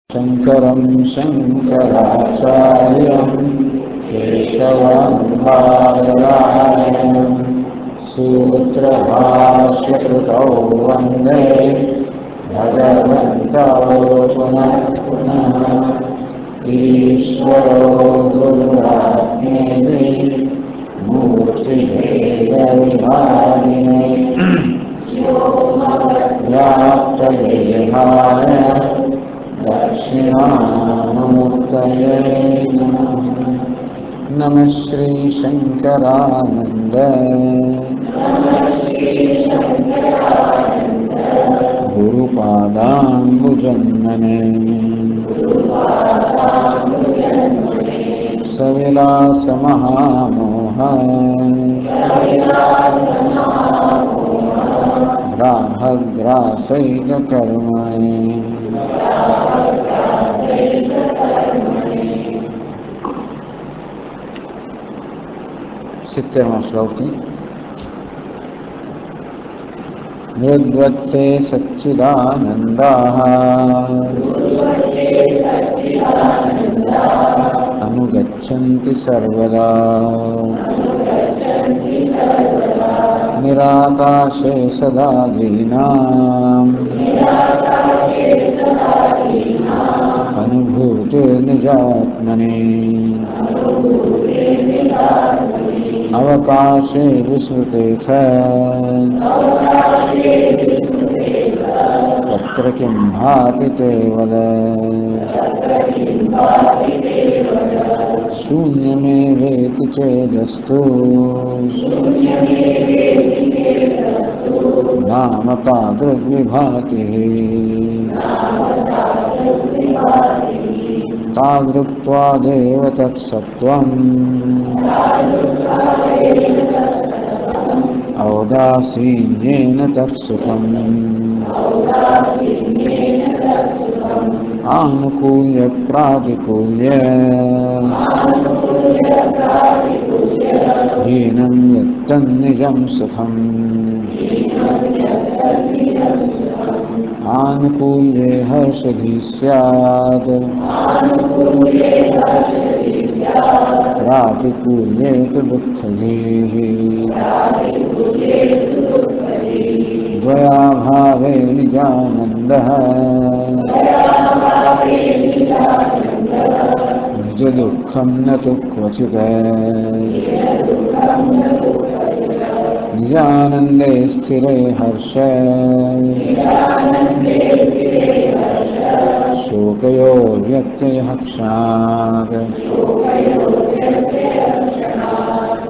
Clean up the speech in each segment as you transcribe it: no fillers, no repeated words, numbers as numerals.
शंकरं शंकराचार्यं केशवं बादरायणं सूत्रभाष्यकृतौ वन्दे भगवन्तौ पुनः पुनः। ईश्वरो गुरुरात्मेति मूर्तिभेदविभागिने व्याप्तदेहाय दक्षिणामूर्तये नमः। नमः श्री शंकरानंद गुरुपादाम्बुजन्मने सविलास महामोह ग्राहग्रासैककर्मणे। सित्तेरवां श्लोक निर्द्वत्ते सच्चिदानन्दाः अनुगच्छन्ति सर्वदा निराकाशे सदा दीनाम् अनुभूतिर्निजात्मने अवकाशे विस्मृते च तत्र किं भाति ते वद। शून्यमेवेति चेदस्तु नाम तादृग्विभातिः तादृक्त्वादेव तत्सत्त्वम् औदासीन्येन तत्सुखम्। आनुकूल्य प्रातिकूल्य हीनं यत्तन्निजं सुखम्। आनुकूल्ये हर्षधि स्यात् प्रातिकूल्ये तु दुःखधीः। द्वयाभावे निजानन्दः निजदुःखं न तु क्वचित्। निजानन्दे स्थिरे हर्षे शोकयोर्व्यत्ययः क्षणात्।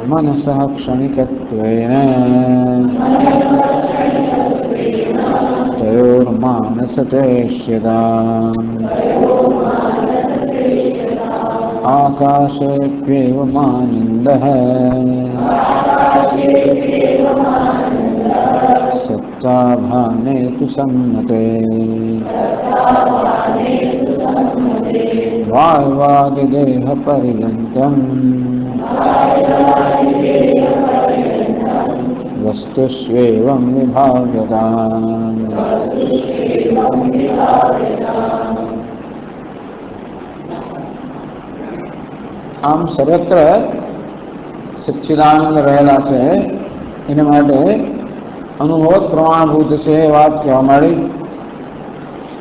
मनसः क्षणिकत्वेन तयोर्मानसतेष्यताम्। आकाशेऽप्येवमानन्दः सत्ताभाने तु सम्मते। वायुवादिदेहपर्यन्तम् वस्तुष्वेवं विभाव्यताम्। આમ સર્વત્ર સચ્ચિદાનંદ રહેલા છે એને માટે અનુભવ પ્રમાણભૂત છે એ વાત કહેવા માંડી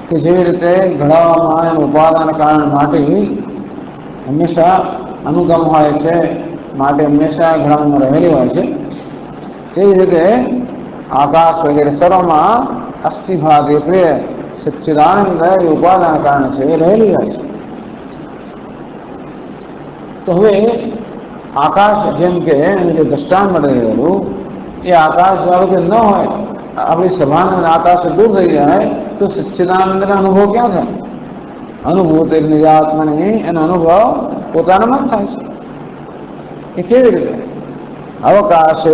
કે જેવી રીતે ઘડાવામાં આવે ઉપાદાન કારણ માટે હંમેશા અનુગમ હોય છે, માટે હંમેશા ઘડામાં રહેલી હોય છે, તેવી રીતે આકાશ વગેરે સર્વમાં અસ્થિભાગ એટલે સચ્ચિદાનંદ એ ઉપાદાન કારણ છે એ રહેલી હોય છે. તો હવે આકાશ જેમ કે જે દ્રષ્ટાંત મળી રહેલું એ આકાશ ધારો કે ન હોય, આપણી સભાન આકાશ દૂર થઈ જાય તો સચ્ચિદાનંદનો અનુભવ ક્યાં થાય? અનુભૂતિ નિજાત્મને એનો અનુભવ પોતાનામાં જ થાય છે. એ કેવી રીતે? અવકાશે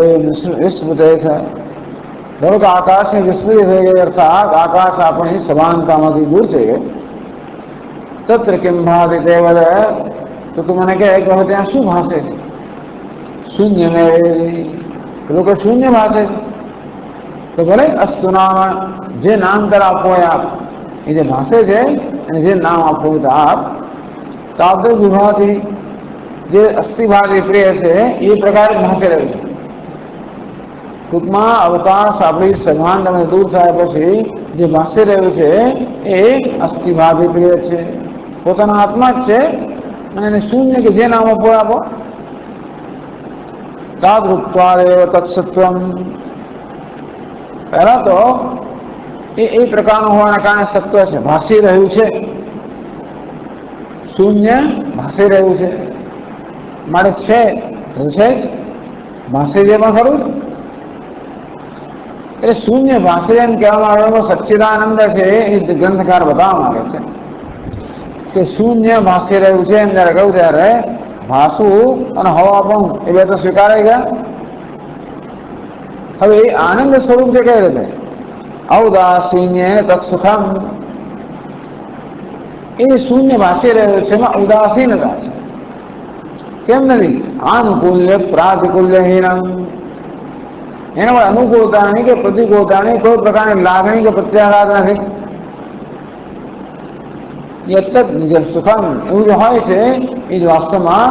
વિસ્મૃતે થાય. ધારો કે આકાશની વિસ્મૃતિ થઈ ગઈ અર્થાત આકાશ આપણી સભાનતામાંથી દૂર થઈ ગઈ. તત્ર કિમ ભાતિ તે વદ, તો તું મને કહે કે હવે ત્યાં શું ભાષે છે? શૂન્ય મેં લોકો શૂન્ય ભાષે છે. તો ભલે અસ્તુ નામ જે નામ કર આપો આપ એ જે ભાષે છે અને જે નામ આપવું તો આપ તાદૃશ વિભાવથી જે અસ્થિભાવ પ્રિય છે એ પ્રકારે ભાષી રહ્યું છે. ટૂંકમાં અવકાશ આપણી સભાન અને દૂર થયા પછી જે ભાષી રહ્યું છે એ અસ્થિભાવ પ્રિય છે, પોતાના આત્મા જ છે અને એને શૂન્ય કે જે નામ આપો આપો તાદૃક્ત્વાદેવ તત્સત્વમ. પહેલા તો એ પ્રકારનું હોવાના કારણે સત્વ છે, ભાષી રહ્યું છે, શૂન્ય ભાષી રહ્યું છે. મારે છે તો છે જ, ભાષી જે પણ ખરું. એટલે શૂન્ય ભાષી એમ કહેવામાં આવે સચ્ચિદાનંદ છે એ ગ્રંથકાર બતાવવા માંગે છે કે શૂન્ય ભાષી રહ્યું છે એમ જયારે કહ્યું ત્યારે ભાષવું અને હવા પણ એ બે તો સ્વીકારાઈ ગયા. હવે એ આનંદ સ્વરૂપ છે કઈ રીતે ઔદાસીન્ય તત્સુખમ, એ શૂન્ય ભાષી રહ્યો છે એમાં ઉદાસીનતા છે. કેમ નથી? આનુકૂલ્ય પ્રાતિકૂલ્યહીનમ, એના પર અનુકૂળતાની કે પ્રતિકૂળતાની કોઈ પ્રકારની લાગણી કે પ્રત્યાઘાત નથી. યત્તત નિજ સુખમ, એવું જે હોય છે એ જ વાસ્તવમાં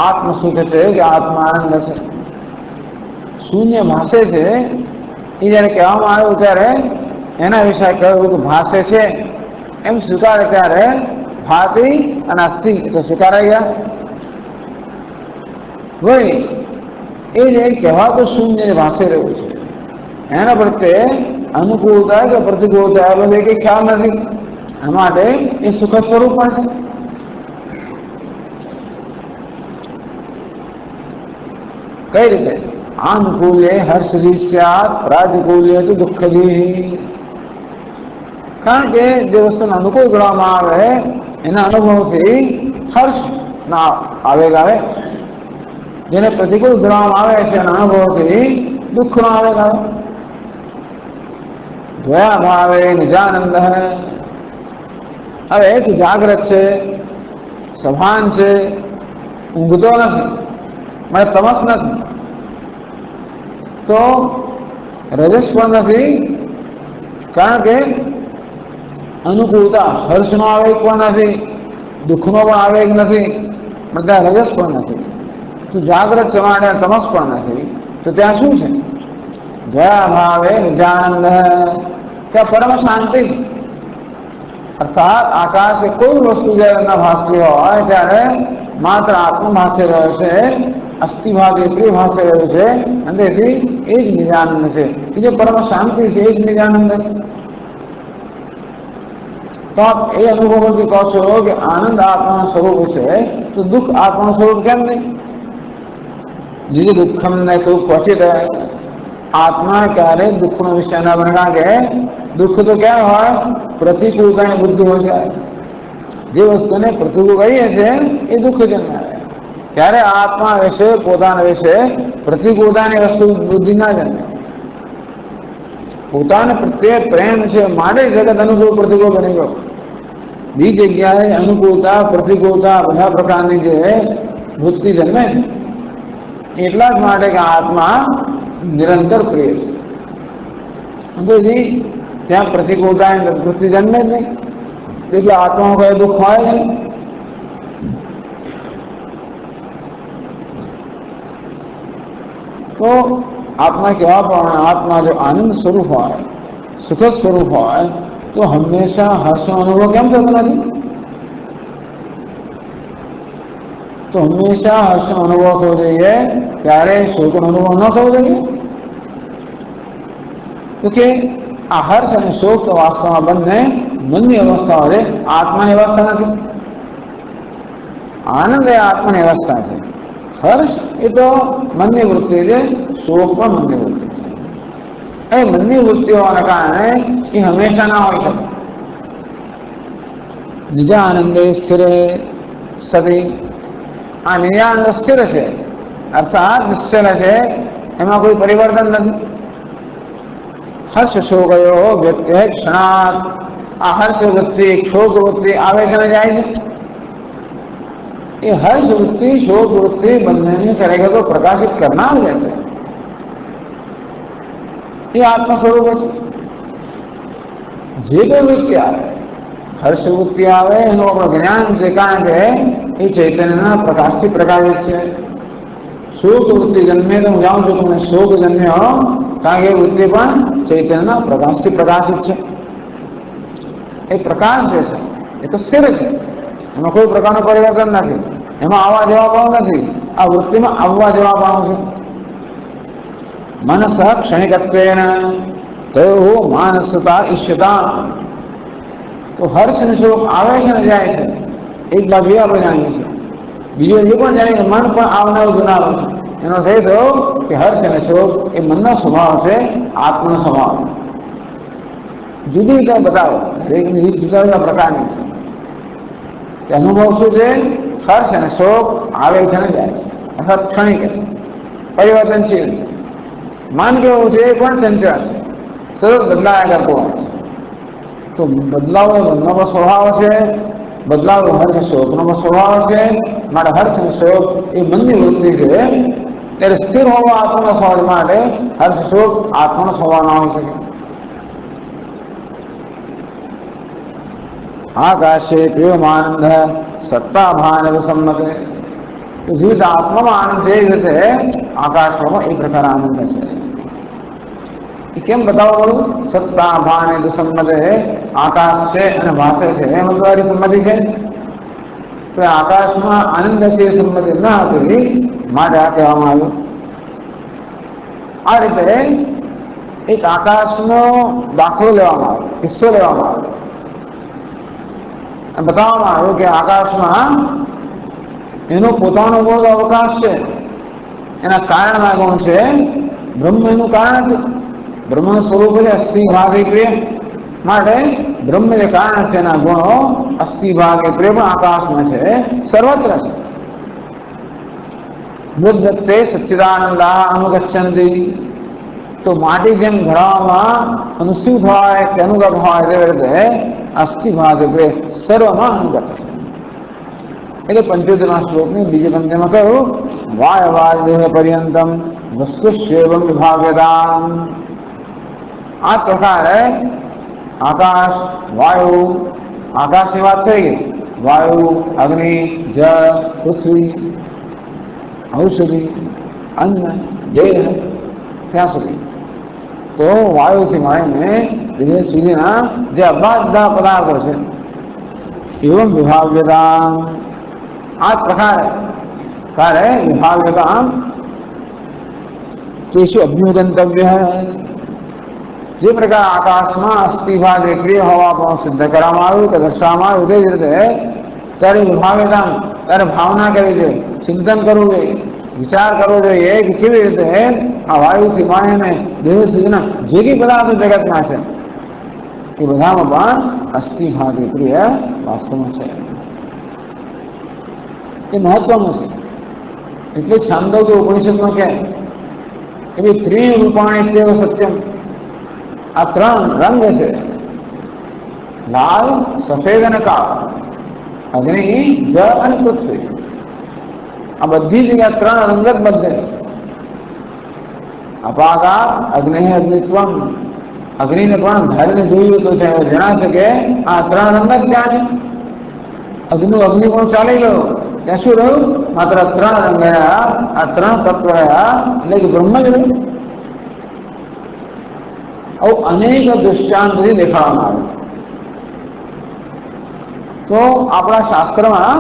આત્મ સુખ છે કે આત્મા આનંદ છે. શૂન્ય ભાષે છે એ જયારે કહેવામાં આવ્યું ત્યારે એના વિશે કહ્યું કે ભાષે છે એમ સ્વીકારે ત્યારે ભાતિ અને અસ્થિ તો સ્વીકારાઈ ગયા. વળી એ જે કહેવાતું શૂન્ય ભાષી રહ્યું છે એના પ્રત્યે અનુકૂળતા કે પ્રતિકૂળતા એ બધે કઈ ખ્યાલ નથી. એના માટે એ સુખદ સ્વરૂપ પણ છે. કઈ રીતે? આનુકૂલ્ય હર્ષદી સ્યાત પ્રાતિકૂલ્ય તો દુઃખદી. કારણ કે જે વસ્તુને અનુકૂળ ગણવામાં આવે એના અનુભવથી હર્ષ ના આવેગ આવે, જેને પ્રતિકૂળ ગણવામાં આવે છે એના અનુભવથી દુઃખ નો આવેગ આવે. દ્વયા ભાવે નિજાનંદ. હવે એક જાગ્રત છે, સભાન છે, ઊંઘતો નથી, મને તમસ નથી, તો રજસ પણ નથી, કારણ કે અનુકૂળતા હર્ષનો આવેગ પણ નથી, દુઃખનો પણ આવેગ નથી, બધા રજસ પણ નથી. તો જાગ્રત છે માટે તમસ પણ નથી, તો ત્યાં શું છે? દયા ભાવે નિજાનંદ, ત્યાં પરમ શાંતિ છે. અર્થાત આકાશ કે કોઈ વસ્તુ જયારે ન ભાસતી હોય ત્યારે માત્ર આત્મ ભાષી રહ્યો છે, અસ્થિભાવ પ્રિય ભાષી રહ્યો છે, અને તેથી એ જ નિજાનંદ છે. એ જે પરમ શાંતિ છે એ જ નિજાનંદ છે. તો આપ એ અનુભવથી કહો છો કે આનંદ આત્માનું સ્વરૂપ છે, તો દુઃખ આત્માનું સ્વરૂપ કેમ નહીં? નિજ દુઃખમ ને કોઈ ક્વચિત આત્મા ક્યારેય દુઃખનો વિષય ના બને, કારણ કે દુઃખ તો ક્યાં હોય? પ્રતિકૂળતાની બુદ્ધિ હોય જાય. જે વસ્તુને પ્રતિકૂળ કહીએ છીએ એ દુઃખ જન્માવે. ત્યારે આત્મા વિશે પોતાના વિશે પ્રતિકૂળતાની વસ્તુ બુદ્ધિ ના જન્મે. પોતાને પ્રત્યે પ્રેમ છે માટે જગત અનુકૂળ પ્રતિકૂળ બની ગયો. બીજી જગ્યાએ અનુકૂળતા પ્રતિકૂળતા બધા પ્રકારની જે વૃત્તિ જન્મે છે એટલા જ માટે કે આત્મા નિરંતર પ્રિય છે. તેથી ત્યાં પ્રતિકૂળતા વૃત્તિ જન્મે જ નહીં, એટલે આત્મામાં કોઈ દુઃખ હોય જ નહીં. તો આત્મા કેવા પ્રમાણે આત્મા જો આનંદ સ્વરૂપ હોય, સુખદ સ્વરૂપ હોય, તો હંમેશા હર્ષનો અનુભવ કેમ થતો નથી? તો હંમેશા હર્ષનો અનુભવ થવો જોઈએ, ત્યારે શોકનો અનુભવ ન થવો જોઈએ. તો કે આ હર્ષ અને શોક તો વાસ્તવમાં બંને મનની અવસ્થાઓ છે, આત્માની અવસ્થા નથી. આનંદ એ આત્માની અવસ્થા છે. હર્ષ એ તો મનની વૃત્તિ છે, શોક પણ મનની વૃત્તિ છે. એ મનની વૃત્તિ હોવાના કારણે એ હંમેશા ના હોય શકે. નિજાનંદે સ્થિર સદી, આ નિજાનંદ સ્થિર છે, અર્થાત નિશ્ચલ છે, એમાં કોઈ પરિવર્તન નથી. હર્ષ શોકયો વ્યક્તિ ક્ષણાત, આ હર્ષ વૃત્તિ શોક વૃત્તિ આવે છે ને જાય છે. એ હર્ષ વૃત્તિ શોક વૃત્તિ બંનેને ખરેખર તો પ્રકાશિત કરનાર રહેશે. એ આત્મ સ્વરૂપ છે. જે કોઈ વૃત્તિ આવે હર્ષવૃત્તિ આવે એનું આપણું જ્ઞાન છે, કારણ કે એ ચૈતન્યના પ્રકાશથી પ્રકાશિત છે. શોક વૃત્તિ જન્મે તો હું જાણું છું કે મને શોક જન્મ્યો, કારણ કે એ વૃત્તિ પણ ચૈતન્યના પ્રકાશથી પ્રકાશિત છે. એ પ્રકાશ જે છે એ તો સ્થિર છે, એમાં કોઈ પ્રકારનું પરિવર્તન નથી, એમાં આવવા જવા પણ નથી. આ વૃત્તિમાં આવવા જવા પણ છે. મનસ ક્ષણિકત્વેન તયો માનસતા ઈષ્યતા. તો હર્ષ અને શોક આવે છે ને જાય છે, એક બાજુ એ આપણે જાણીએ છીએ. બીજો એ પણ જાણીએ મન પણ આવનારું જનારું છે. એનો અર્થ એ થયો કે હર્ષ અને શોક એ મનનો સ્વભાવ છે, આત્માનો સ્વભાવ. જુદી રીતે બતાવો, દરેકની રીત જુદા જુદા પ્રકારની છે. અનુભવ શું છે? હર્ષ અને શોક આવે છે ને જાય છે, અર્થાત ક્ષણિક છે, પરિવર્તનશીલ છે. મન કેવું છે? એ પણ ચંચળ છે, સતત બદલાયા કરતો હોય છે. તો બદલાવ એ મનનો સ્વભાવ છે, બદલાવ હર્ષ શોકનો સ્વભાવ છે. માટે હર્ષ અને શોક એ મનની વૃત્તિ છે. ત્યારે સ્થિર હોવા આત્માનો સ્વભાવ માટે હર્ષ શોક આત્માનો સ્વભાવ ના હોઈ શકે. આકાશે પ્રેમાનંદ સત્તાભાન સંમતે. જીવિત આત્મામાં આનંદ છે, એ રીતે આકાશમાં એ પ્રકાર આનંદ છે. એ કેમ બતાવો પડું? સત્તાભાન સંમતે. આકાશ છે અને ભાષે છે એમ તમારી સંમતિ છે. તો આકાશમાં આનંદ છે એ સંમતિ ન હતી, માટે આ કહેવામાં આવ્યું. આ રીતે એક આકાશનો દાખલો લેવામાં આવ્યો, કિસ્સો લેવામાં આવ્યો. બતાવવામાં આવ્યું કે આકાશમાં એનો પોતાનો ગુણ અવકાશ છે, એના કારણના ગુણ છે. બ્રહ્મ એનું કારણ છે, બ્રહ્મનું સ્વરૂપ છે અસ્થિ ભાગે પ્રિય. માટે બ્રહ્મ જે કારણ છે એના ગુણો અસ્થિ ભાગે પ્રિય પણ આકાશમાં છે, સર્વત્ર છે. બુદ્ધત્તે સચ્ચિદાનંદા અનુગચ્છન્તિ. તો માટી જેમ ઘડામાં અનુસ્યુત હોય કે અનુગત હોય તેવી રીતે અસ્થિ ભાગે પ્રિય સર્વમાં અનુગત છે. એટલે 75 શ્લોકની બીજી પંક્તિમાં કહ્યું વાયવાદ દેહ પર્યંતમ વસ્તુશ્ચેવમ વિભાવ્યતામ. આ પ્રકારે આકાશ, વાયુ, આકાશની વાત થઈ ગઈ, વાયુ, અગ્નિ, જળ, પૃથ્વી, ઔષધિ, અન્ન, દેહ, ત્યાં સુધી. તો વાયુથી માંડીને દેહ સુધીના જે બધા પદાર્થો છે એવમ વિભાવ્યતા. આ પ્રકારે વિભાવ્યતા કેશુ અભ્યુગંતવ્ય. જે પ્રકાર આકાશમાં અસ્થિભાગે ક્રિય હોવા પણ સિદ્ધ કરવામાં આવ્યું કે દર્શાવવામાં આવ્યું, તે જ રીતે ત્યારે વિભાવ્યતા, ત્યારે ભાવના કરવી જોઈએ, ચિંતન કરવું જોઈએ, વિચાર કરવો જોઈએ કે કેવી રીતે આ વાયુથી માંડીને દેહ સુધીના જે કઈ પદાર્થો જગતમાં છે એ બધામાં પણ અસ્થિભાગે પ્રિય વાસ્તવમાં છે. એ મહત્વનું છે. એટલે છાંદોગ્ય ઉપનિષદમાં કહે કે ત્રિરૂપાણી તેવ સત્યમ. આ ત્રણ રંગ છે, લાલ, સફેદ અને કાળો, અગ્નિ, જળ અને પૃથ્વી. આ બધી જગ્યા ત્રણ રંગ જ બધે છે. અપાકાર અગ્નિ અગ્નિત્વમ. અગ્નિને પણ ધારીને જોયું તો જણાશે કે આ ત્રણ રંગ જ ક્યાં છે. અગ્નિ પણ ચાલી ગયો, ત્યાં શું રહ્યું? માત્ર ત્રણ રંગ રહ્યા, આ ત્રણ તત્વ રહ્યા, એટલે કે બ્રહ્મ જ રહ્યું. આવું અનેક દૃષ્ટાંતથી દેખાડવામાં આવે. તો આપણા શાસ્ત્રમાં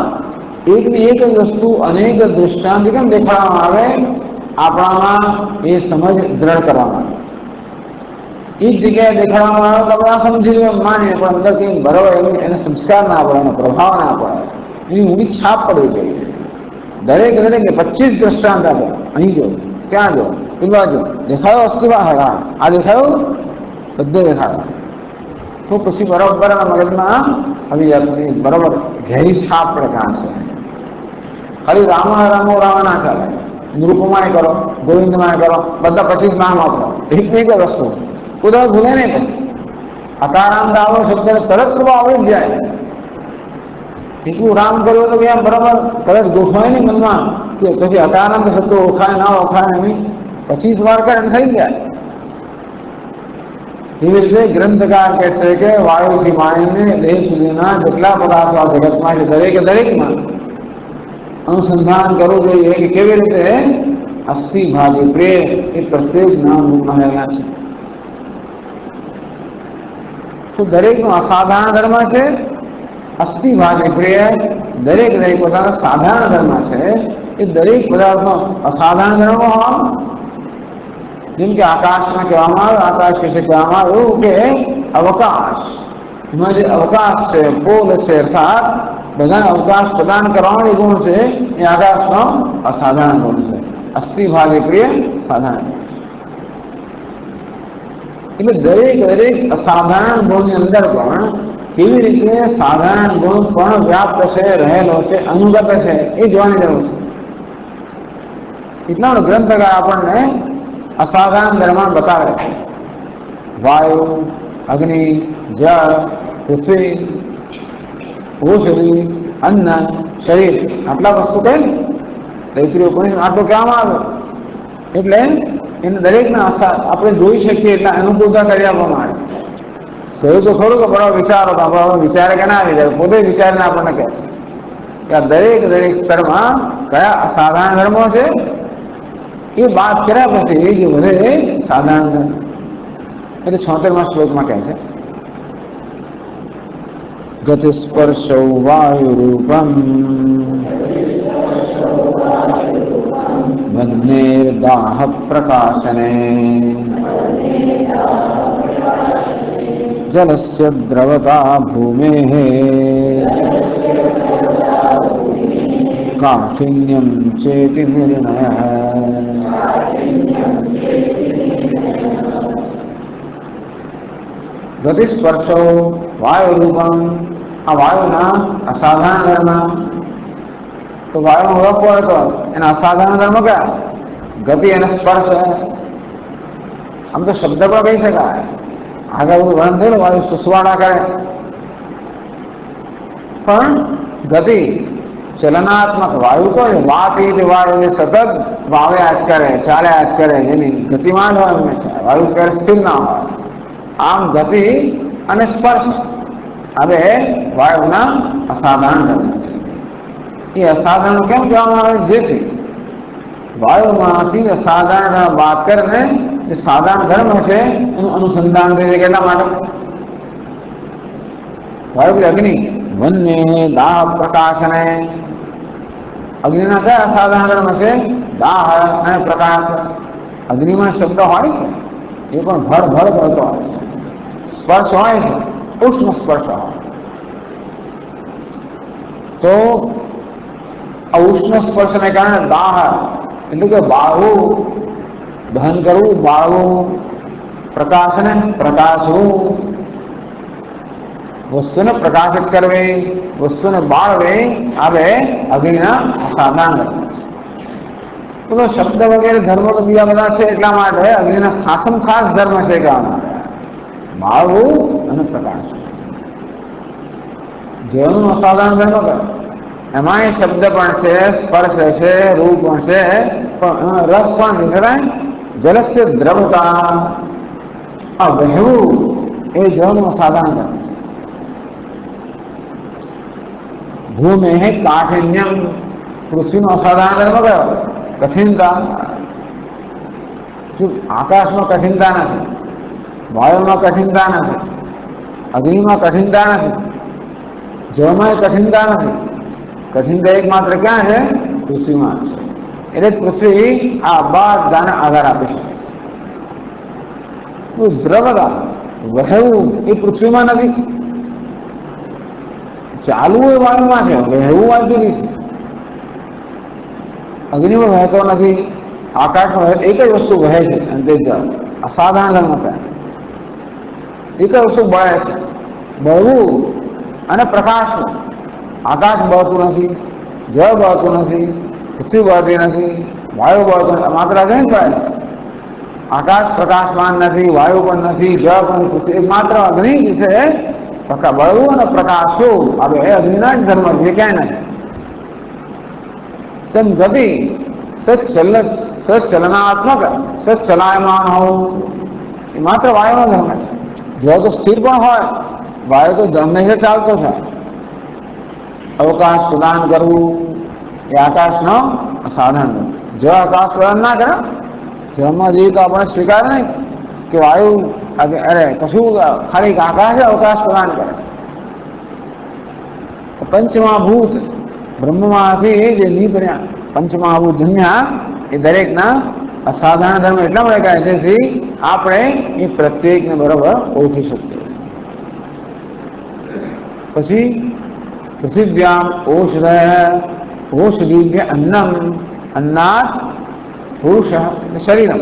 એકની એક જ વસ્તુ અનેક દૃષ્ટાંતથી કેમ દેખાડવામાં આવે? આપણામાં એ સમજ દ્રઢ કરવામાં આવે. એ જ જગ્યાએ દેખાડવામાં આવે તો આપણે આ સમજી માનીએ, પણ અંદર કંઈ બરોબર એને સંસ્કાર ના પડે, એનો પ્રભાવ ના પડે, એની ઊંડી છાપ પડવી જોઈએ. દરેક 25 દ્રષ્ટાંત આપે. અહીં જો, ત્યાં જો, પેલા જો, દેખાયો અસ્થિવા, હા આ દેખાયો, બધે દેખાડો. તો પછી બરોબર મગજમાં આવી જાતની બરોબર ઘેરી છાપ પડે. કાં છે ખાલી રામ ના ચાલે, નૃપમાય કરો, ગોવિંદમાય કરો, બધા 25 નામ આપો, એક વસ્તુ કુદરત ભૂલે નહીં. પછી અકારામ રામો શબ્દ તરત પ્રભાવ આવી જ જાય. એટલું રામ કર્યું તો કેમ બરાબર કદાચ ગોઠવાય નહીં મનમાં કે પછી અકારામ શબ્દો ઓળખાય ના ઓળખાય, એની 25 વાર કરે થઈ જાય. એવી રીતે ગ્રંથકાર કહે છે કે વાયુથી માંડીને દેહ સુધીના જેટલા પદાર્થો આ જગતમાં છે દરેકે દરેકમાં અનુસંધાન કરવું જોઈએ કે કેવી રીતે અસ્થિ ભાગી પ્રિય એ પ્રત્યેક નામ રૂપમાં રહેલા છે. તો દરેકનો અસાધારણ ધર્મ છે. અસ્થિ ભાગી પ્રિય દરેક દરેક પોતાના સાધારણ ધર્મ છે. એ દરેક પદાર્થનો અસાધારણ ધર્મ હોય. જેમ કે આકાશમાં કહેવામાં આવે, આકાશ વિશે કહેવામાં આવ્યું કે અવકાશ, એમાં જે અવકાશ છે, પોલ છે, અર્થાત બધાને અવકાશ પ્રદાન કરવાનો જે ગુણ છે એ આકાશનો અસાધારણ ગુણ છે. અસ્થિ ભાગે પ્રિય સાધારણ. એટલે દરેક દરેક અસાધારણ ગુણની અંદર પણ કેવી રીતે સાધારણ ગુણ પણ વ્યાપ્ત છે, રહેલો છે, અનુગત છે, એ જોવાની જરૂર છે. એટલા ગ્રંથકાર આપણને અસાધારણ ધર્મ બતાવે છે. વાયુ, અગ્નિ, જળ, પૃથ્વી, ઔષધિ, અન્ન, શરીર, આટલા વસ્તુ કઈ તૈત્રીય ઉપનિષદ આટલું કહેવામાં આવે. એટલે એને દરેકના આપણે જોઈ શકીએ એટલા અનુકૂળતા કરી આપવામાં આવે. કહ્યું તો ખરું કે બરાબર વિચારો તો વિચારે કે ના વિચારે, પોતે વિચારીને આપણને કહે છે કે આ દરેક દરેક સ્તરમાં કયા અસાધારણ ધર્મો છે એ વાત કર્યા પછી જે વધે સાધારણ ધર્મ. એટલે 76મા શ્લોકમાં કહે છે ગતિસ્પર્શો વાયુરૂપમ વહ્નેર્દાહ પ્રકાશને જલસ્ય દ્રવતા ભૂમેઃ કાઠિન્યમ ચેતિ નિર્ણયઃ. ગતિસ્પર્શો વાયુરૂપમ, આ વાયુના અસાધારણ ધર્મ. તો વાયુનો ઓળખવો હોય તો એના અસાધારણ ધર્મ કયા? ગતિ અને સ્પર્શ. આમ તો શબ્દ પણ કહી શકાય. આગળ બધું વર્ણન થયેલું વાયુ સુસવાડા કરે, પણ ગતિ ચલનાત્મક વાયુ તો વાતી વાયુ સતત વાવ્યા જ કરે, ચાલ્યા જ કરે, જેની ગતિમાં જ હોય હંમેશા. વાયુ ક્યારે સ્થિર ના હોય. આમ ગતિ અને સ્પર્શ હવે વાયુના અસાધારણ ધર્મ છે. એ અસાધારણ કેમ કહેવામાં આવે? જેથી વાયુમાંથી અસાધારણ બાદ કરીને જે સાધારણ ધર્મ છે એનું અનુસંધાન થઈ જાય. કેટલા માટે? વાયુ કે અગ્નિ વન્ય દાહ પ્રકાશને. અગ્નિના કયા અસાધારણ ધર્મ છે? દાહ અને પ્રકાશ. અગ્નિમાં શબ્દ હોય છે એ પણ ભળ ભળ કરતો હોય છે. સ્પર્શ હોય છે, ઉષ્ણ સ્પર્શ હોય. તો આ ઉષ્ણ સ્પર્શને કારણે દાહ એટલે કે બાળવું, દહન કરવું, બાળવું, પ્રકાશને પ્રકાશવું, વસ્તુને પ્રકાશિત કરવી, વસ્તુને બાળવી, આવે અગ્નિના અસાધારણ ધર્મ. તો શબ્દ વગેરે ધર્મો તો બીજા બધા છે, એટલા માટે અગ્નિના ખાસમ ખાસ ધર્મ છે કહેવામાં આવે બાળવું અને પ્રકાશ. જીવનનું અસાધારણ ધર્મ કયો? એમાં શબ્દ પણ છે, સ્પર્શ છે, રૂપ પણ છે, પણ રસ પણ નીકળાય. જલસ્ય દ્રવતા, આ વહેવું એ જળનું અસાધારણ ધર્મ છે. ભૂમિ કાઠિન્યમ, પૃથ્વીનો અસાધારણ ધર્મ કયો? કઠિનતા. જો આકાશમાં કઠિનતા નથી, વાયુમાં કઠિનતા નથી, અગ્નિમાં કઠિનતા નથી, જળમાં કઠિનતા નથી. કઠિનતા એકમાત્ર ક્યાં છે? પૃથ્વીમાં છે. એટલે પૃથ્વી આ બધાને આધાર આપી શકે છે. દ્રવતા વહેવું એ પૃથ્વીમાં નથી. ચાલવું એ વાયુમાં છે, વહેવું વાયુ છે. અગ્નિમાં વહેતો નથી, આકાશમાં એક જ વસ્તુ વહે છે અને તે જળ. અસાધારણ ધર્મ થાય. એક જ વસ્તુ બળે છે, બળવું અને પ્રકાશવું. આકાશ બળતું નથી, જળ બળતું નથી, પૃથ્વી બળતી નથી, વાયુ બળતું નથી. માત્ર અગ્નિ બળે છે. આકાશ પ્રકાશમાન નથી, વાયુ પણ નથી, જળ પણ પૃથ્વી, માત્ર અગ્નિ છે. બળવું અને પ્રકાશવું હવે અગ્નિના જ ધર્મ છે, ક્યાંય નથી. તેમ ગતિ સચલનાત્મક, સચલાયમાન હોવું એ માત્ર વાયુનો ધર્મ છે. જો તો સ્થિર પણ હોય, વાયુ તો હંમેશા ચાલતો છે. અવકાશ પ્રદાન કરવું એ આકાશનો સાધન. જો આકાશ પ્રદાન ના કરે, જન્મમાં જઈએ તો આપણે સ્વીકાર નહીં કે વાયુ અરે કશું ખાલી આકાશ અવકાશ પ્રદાન કરે. પંચમહાભૂત બ્રહ્મમાંથી જે નીકળ્યા, પંચમહાભૂત જન્મ્યા એ દરેકના અસાધારણ ધર્મ એટલા માટે કહે છે જેથી આપણે એ પ્રત્યેકને બરોબર ઓળખી શકીએ. પછી પૃથિવ્યામ ઓષધ ઓષધિભ્ય અન્નમ અન્નાત પુરુષ શરીરમ.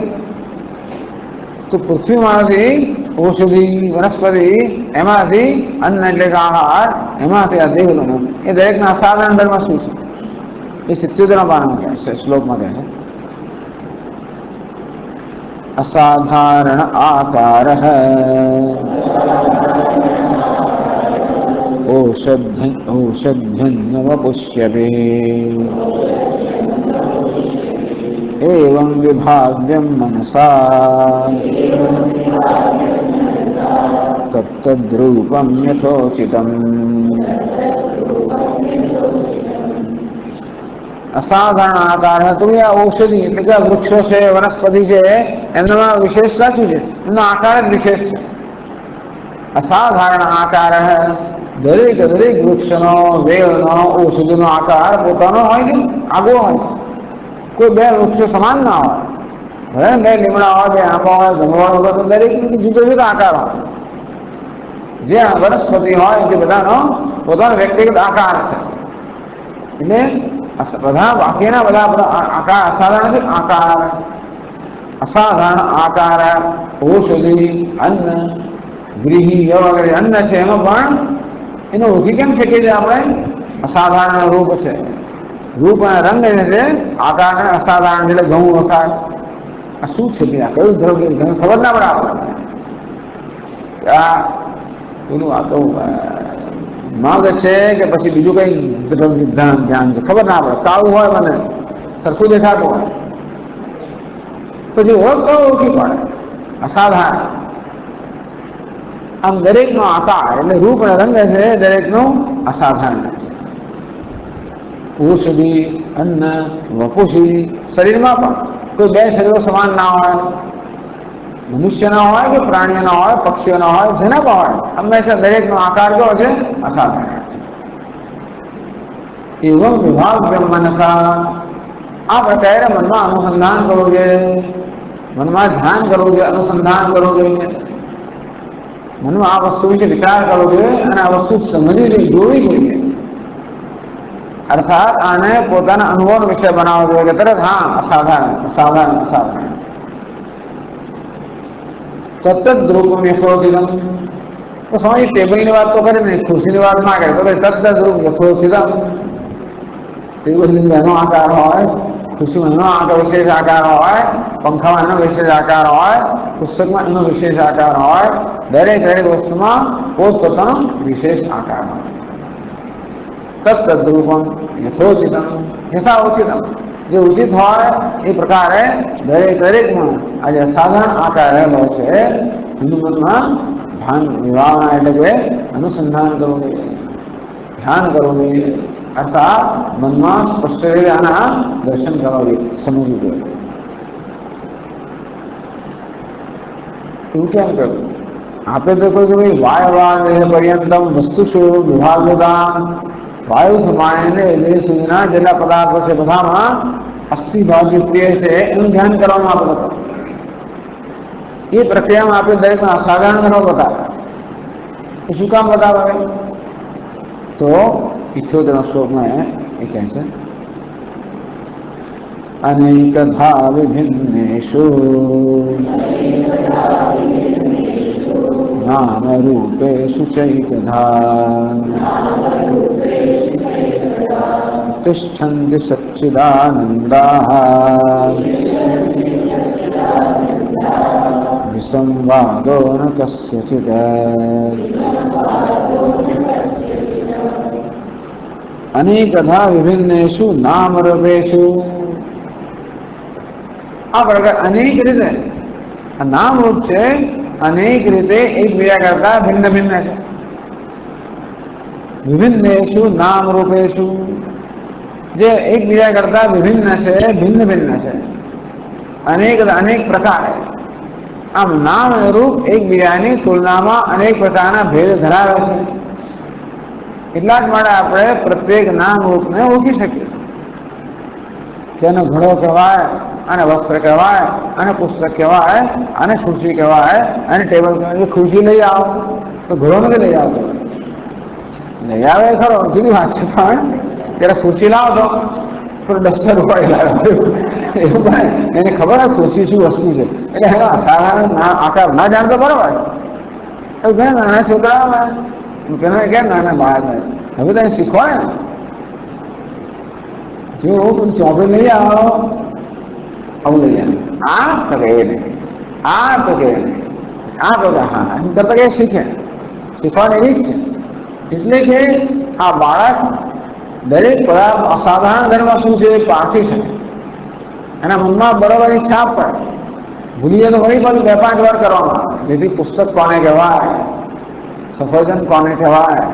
તો પૃથ્વીમાંથી ઔષધિ વનસ્પતિ, એમાંથી અન્ન એટલે કે આહાર, એમાંથી આ દેહનું એ દરેકના અસાધારણ ધર્મ શું છે એ 77 પાનામાં કહે છે, શ્લોકમાં કહે છે. અસાધારણ આકાર ઔષધ્યન્યવપુષ્યતે एवं विभाव्यम मनसा तत्तद्रूपम यथोचितम. અસાધારણ આકાર है तो આ ઔષધિ એટલે કે વૃક્ષો છે, વનસ્પતિ છે, એમનામાં વિશેષતા શું છે? એમનો આકાર જ વિશેષ છે. અસાધારણ આકાર દરેક દરેક વૃક્ષનો, વેલનો, ઔષધિનો આકાર પોતાનો હોય છે, આગો હોય છે. કોઈ બે વૃક્ષો સમાન ના હોય, બે લીમડા હોય, બે આંબા હોય, જમવાળો હોય, તો દરેક જુદો જુદો આકાર હોય. જે વનસ્પતિ હોય તે બધાનો પોતાનો વ્યક્તિગત આકાર છે. એટલે બધા બાકીના બધા આકાર અસાધારણ છે. આકાર અસાધારણ આકાર ઔષધિ અન્ન ગૃહી વગેરે અન્ન છે, એમાં પણ એનો ઓળખી કેમ શકીએ છીએ આપણે? અસાધારણ રૂપ છે, રૂપ અને રંગ છે, આકાર અસાધારણ એટલે ઘઉં વખાર. આ શું છે? કયું દ્રવ્ય ખબર ના પડે આપણને. આ એનું આ તો મગ છે કે પછી બીજું કઈ ધ્યાન છે, ખબર ના પડે. કાળું હોય મને સરખું દેખાતું હોય, પછી ઓળખી પડે અસાધારણ. આમ દરેકનો આકાર એટલે રૂપ અને રંગ છે, દરેકનું અસાધારણ છે. ઔષધિ અન્ન વપુષી શરીરમાં પણ કોઈ બે શરીરો સમાન ના હોય, મનુષ્યના હોય કે પ્રાણીઓના હોય, પક્ષીઓના હોય, જેના પણ હોય, હંમેશા દરેકનો આકાર કેવો છે? અસાધારણ છે. એવમ વિભાગ બ્રહ્મનસા. આ પ્રકારે મનમાં અનુસંધાન કરવું જોઈએ, મનમાં ધ્યાન કરવું જોઈએ, અનુસંધાન કરવું જોઈએ, મનમાં આ વસ્તુ વિશે વિચાર કરવો જોઈએ અને આ વસ્તુ સમજવી જોઈએ, જોવી જોઈએ. અર્થાત આને પોતાના અનુભવનો વિષય બનાવવો જોઈએ કે તરત હા અસાધારણ અસાધારણ અસાધારણ. તત્ત રૂપમ યથોચિતમ. તો સ્વામી ટેબલની વાત તો કરે ને, ખુરશીની વાત ના કરે, તો તત્ત રૂપ યથોચિતમ. ટેબલની એનો આકાર હોય, ખુરશીમાં એનો આકાર વિશેષ આકાર હોય, પંખામાં એનો વિશેષ આકાર હોય, પુસ્તકમાં એનો વિશેષ આકાર હોય, દરેક દરેક વસ્તુમાં પોતપોતાનો વિશેષ આકાર હોય. તત્તદ્રૂપમ યથોચિતમ યથા ઉચિતમ. જે ઉચિત હોય એ પ્રકારે દરેક દરેકમાં આજે અસાધારણ આકાર રહેલો છે. હિન્દુમાં ભાન વિભાવના એટલે કે અનુસંધાન કરવું જોઈએ, ધ્યાન કરવું જોઈએ, અર્થાત મનમાં સ્પષ્ટ રીતે આના દર્શન કરવા જોઈએ, સમજવું જોઈએ. એવું કેમ કરવું? આપણે તો કોઈ ભાઈ વાયવાન પર્યંતમ વસ્તુશું વિભાગદાન, વાયુ સમાયને દેહ સુધીના જેટલા પદાર્થો છે બધામાં અસ્થિ ભાગ્ય પ્રિય છે એનું ધ્યાન કરવાનું આપણે બતાવો. એ પ્રક્રિયામાં આપણે દરેકના અસાધારણ ધર્મ બતાવે. એ શું કામ બતાવે? તો 78 શ્લોકમાં એ કહે છે અનેકધા વિભિન્નેષુ નામ રૂપેષુ ચૈકધા તિષ્ઠન્તિ સચ્ચિદાનંદાઃ વિસંવાદો ન કસ્યચિદ. અનેકધા વિભિન્નેષુ નામ રૂપેષુ. આ પ્રકાર અનેક રીતે આ નામ રૂપ છે અનેક રીતે એકબીજા કરતા ભિન્ન ભિન્ન છે. વિભિન્નેષુ નામ રૂપેષુ, જે એકબીજા કરતા વિભિન્ન છે, ભિન્ન ભિન્ન છે, અનેક અનેક પ્રકારે. આમ નામ અને રૂપ એકબીજાની તુલનામાં અનેક પ્રકારના ભેદ ધરાવે છે. એટલા જ માટે આપણે પ્રત્યેક નામ રૂપને ઓળખી શકીએ. તેનો ઘડો કહેવાય, અને વસ્ત્ર કહેવાય, અને પુસ્તક કહેવાય, અને ખુરશી કહેવાય, અને ટેબલ કહેવાય. ખુરશી લઈ આવો તો ઘડો નથી લઈ આવતો, લઈ આવે ખરો, જુદી વાત છે, પણ ત્યારે ખુરશી લાવો તો ડસ્ટર ઉપાડી લાવે એવું બને. એને ખબર હોય ખુરશી શું વસ્તુ છે, એટલે હવે સાધારણ આકાર ના જાણતો બરોબર. એવું ઘણા નાના છોકરા કેમ નાના બાળક હવે તને શીખવાય ને, જો ચોપડી લઈ આવો આવું લઈ આવે, આ તો કે નહીં, આ તો કે નહીં, આ તો હા એમ કરતા કે શીખે. શીખવાની રીત છે. એટલે કે આ બાળક દરેક પદાર્થ અસાધારણ ધર્મ શું છે એ પારખી શકે. એના મનમાં બરોબરની છાપ પડે. ભૂલીએ તો વળી પાછું 2-5 વાર કરવામાં આવે. જેથી પુસ્તક કોને કહેવાય, સફરજન કોને કહેવાય,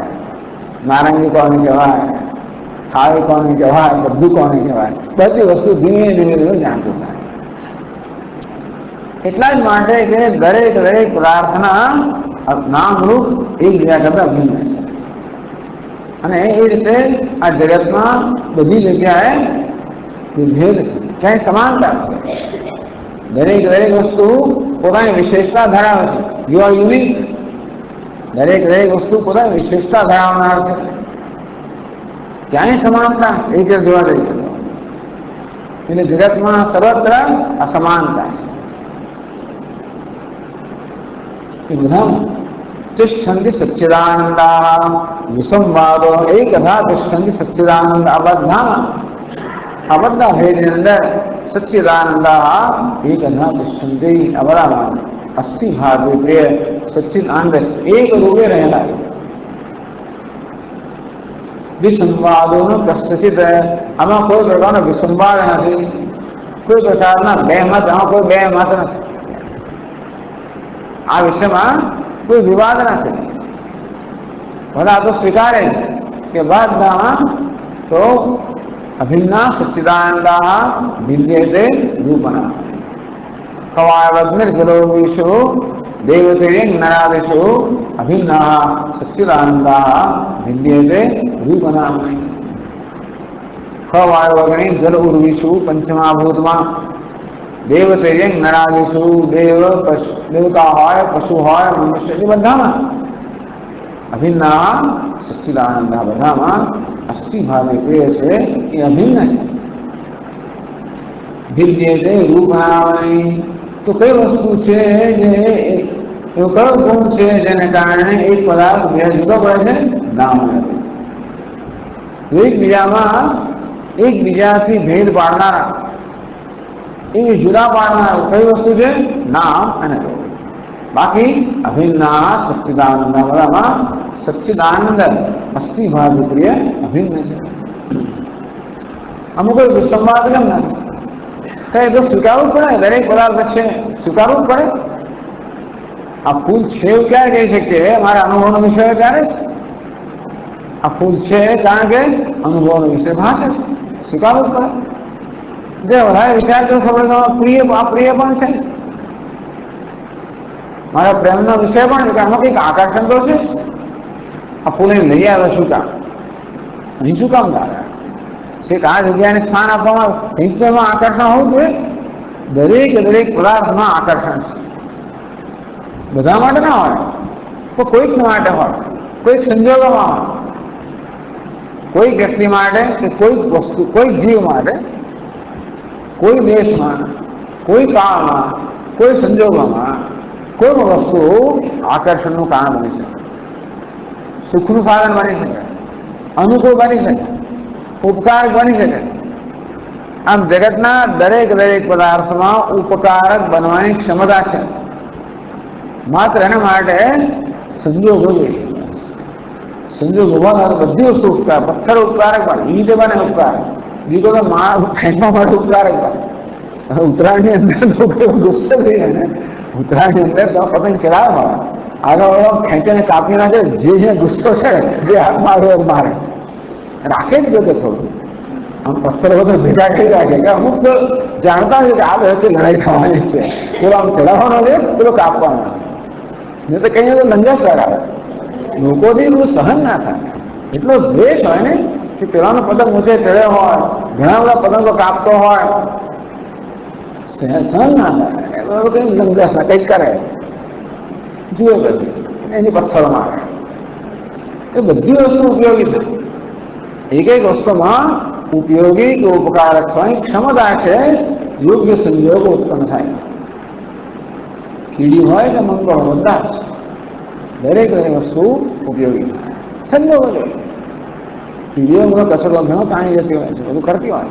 નારંગી કોને કહેવાય, થાળી કોને કહેવાય, બધું કોને કહેવાય, બધી વસ્તુ ધીમે ધીમે જાણતું થાય. એટલા જ માટે કે દરેક દરેક પદાર્થના નામરૂપ એકબીજા કરતા ભિન્ન છે. અને એ રીતે આ જગતમાં બધી જગ્યાએ ભેદ છે, ક્યાંય સમાનતા છે. દરેક દરેક વસ્તુ પોતાની વિશેષતા ધરાવે છે. You are unique. દરેક દરેક વસ્તુ પોતાની વિશેષતા ધરાવનાર છે. ક્યાંય સમાનતા એક જોવા જઈએ એટલે જગતમાં સર્વત્ર અસમાનતા છે. એ બધામાં તિષ્ઠન્તિ સચ્ચિદાનંદા વિસંવાદો એકધા તિષ્ઠન્તિ સચ્ચિદાનંદ. આ બધા ભેદની અંદર સચ્ચિદાનંદા એકધા તિષ્ઠન્તિ. આ બધામાં અસ્થિ ભાવે પ્રિય સચ્ચિદાનંદ એક રૂપે રહેલા છે. વિસંવાદોનો કશ્ચિત, આમાં કોઈ પ્રકારનો વિસંવાદ નથી, કોઈ પ્રકારના બે મત, આમાં કોઈ બે મત નથી. આ વિષયમાં કોઈ વિવાદ નથી. બધા તો સ્વીકારે કે બધામાં તો અભિન્ના સચ્ચિદાનંદા વિદ્યતે રૂપના. કવાયવગ્નિર્જલોવીષુ દેવતે નરાદેશુ અભિન્ના સચ્ચિદાનંદા વિદ્યતે રૂપના. ખવાયવગ્નિ જલ ઉર્વિષુ પંચમા ભૂતમાં દેવતે નરાદેશુ, દેવતા હોય, પશુ હોય, મનુષ્ય, એ બધામાં અભિન્ના સચ્ચિદાનંદ. બધામાં અસ્થિ ભાવે પ્રિય છે, એ અભિન્ન છે. વિદ્યતે રૂપનામણી. તો કઈ વસ્તુ છે જે એવો કયો ગુણ છે જેને કારણે એક પદાર્થ બે જુદો પડે છે? નામ નથી. એકબીજામાં એકબીજાથી ભેદ પાડનારા, એ જુદા પાડનાર કઈ વસ્તુ છે? નામ અને રૂપ. બાકી અભિન્ના સચ્ચિદાનંદ. બધામાં સચ્ચિદાનંદ અસ્થિ ભાવ પ્રિય અભિન્ન છે. અમુક વિસંવાદ કેમ નથી? કઈ તો સ્વીકારવું જ પડે. દરેક પદાર્થ છે, સ્વીકારવું જ પડે. આ ફૂલ છે એવું ક્યારે કહી શકીએ? મારા અનુભવનો વિષય ક્યારે છે? આ ફૂલ છે કારણ કે અનુભવનો વિષય ભાષે છે, સ્વીકારવું જ પડે. જે વધારે વિચાર તો ખબર પ્રિય અપ્રિય પણ છે, મારા પ્રેમનો વિષય પણ છે, આમાં કંઈક આકર્ષણ તો છે. આ ફૂલ લઈ આવે શું કામ? અહીં શું કામ લાવે? છેક આ જગ્યાને સ્થાન આપવામાં એમાં આકર્ષણ હોવું જોઈએ. દરેક દરેક પદાર્થમાં આકર્ષણ છે. બધા માટે ના હોય, તો કોઈક માટે હોય, કોઈક સંજોગોમાં હોય, કોઈક વ્યક્તિ માટે કે કોઈક વસ્તુ, કોઈક જીવ માટે, કોઈ દેશમાં, કોઈ કાળમાં, કોઈ સંજોગોમાં કોઈ વસ્તુ આકર્ષણનું કારણ બની શકે, સુખનું સાધન બની શકે, અનુકૂળ બની શકે, ઉપકારક બની શકે. આમ જગતના દરેક દરેક પદાર્થમાં ઉપકારક બનવાની ક્ષમતા છે. માત્ર એના માટે સંજોગો જોઈએ. સંજોગ ઉભા થાય તો બધી વસ્તુ ઉપકાર. પથ્થર ઉપકારક બને, ઈદ બને ઉપકારક, બીજો તો ફેંકવા માટે ઉપકારક બને. ઉત્તરાયણની અંદર લોકો ગુસ્સે થઈ ને ભૂતરાની અંદર તો પતંગ ચલાવે આગળ ખેંચીને કાપી નાખે, જે ગુસ્સો છે જે હાથમાં મારે રાખે જ જોકે થોડું આમ પથ્થર વગર ભેગા કરી રાખે કે અમુક તો જાણતા હોય કે આ વચ્ચે લડાઈ થવાની છે, પેલો આમ ચડાવવાનો છે, પેલો કાપવાનો છે, તો કઈ તો લંગસ લડાવે, લોકોથી એટલું સહન ના થાય, એટલો દ્વેષ હોય ને કે પેલાનો પતંગ ઊંચે ચડ્યો હોય, ઘણા બધા પતંગો કાપતો હોય, સહન ના થાય, કઈ લંગસ ના કંઈક કરે, જુએ બધી એની પથ્થર મારે, એ બધી વસ્તુ ઉપયોગી છે, એક એક વસ્તુમાં ઉપયોગી કે ઉપકારક થવાની ક્ષમતા છે, યોગ્ય સંજોગો ઉત્પન્ન થાય. કીડી હોય કે મંગળ બધા દરેક વસ્તુ ઉપયોગી થાય, સંજોગો છે. કીડીઓ કચરો ઘણો પાણી જતી હોય છે, બધું કરતી હોય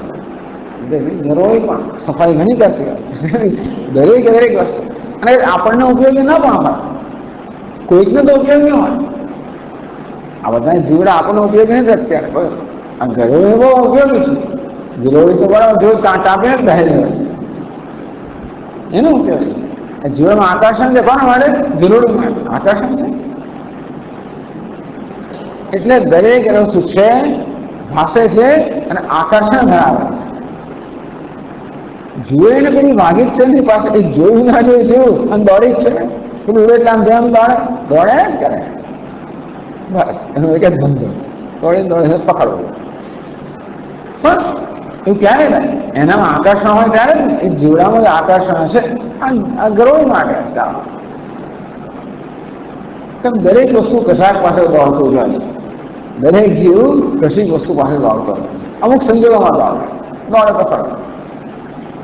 છે, ઘરોળી પણ સફાઈ ઘણી કરતી હોય છે, દરેક વસ્તુ, અને આપણને ઉપયોગી ના પણ હોય, કોઈકને તો ઉપયોગી હોય. આ બધા જીવડા આપણને ઉપયોગી નથી અત્યારે, આ ઘરોળી બહુ ઉપયોગી છે, ગિલોળી તો બરાબર જો કાપીને જ બહાર હોય છે, એનો ઉપયોગ છે. જીવનમાં આકર્ષણ છે, કોણ મળે? ગિલોળી મળે, આકર્ષણ છે. એટલે દરેક વસ્તુ છે, ભાષે છે અને આકર્ષણ ધરાવે છે. જોઈને પેલી ભાગી જ છે એની પાસે, એ જોયું ના જોયું જેવું અને દોડી જ છે, પેલું ઉડેટલામ જેમ દોડે જ કરે, બસ એનો એક જ ધંધો, દોડીને પકડવું. પણ એવું ક્યારે થાય? એનામાં આકર્ષણ હોય ત્યારે ને, એ જીવડામાં આકર્ષણ હશે, આ ગરોળી માટે સારું. તેમ દરેક વસ્તુ કશાક પાસે દોડતું જાય છે, દરેક જીવ કશી વસ્તુ પાસે દોડતો હોય છે, અમુક સંજોગોમાં દોડે પકડ.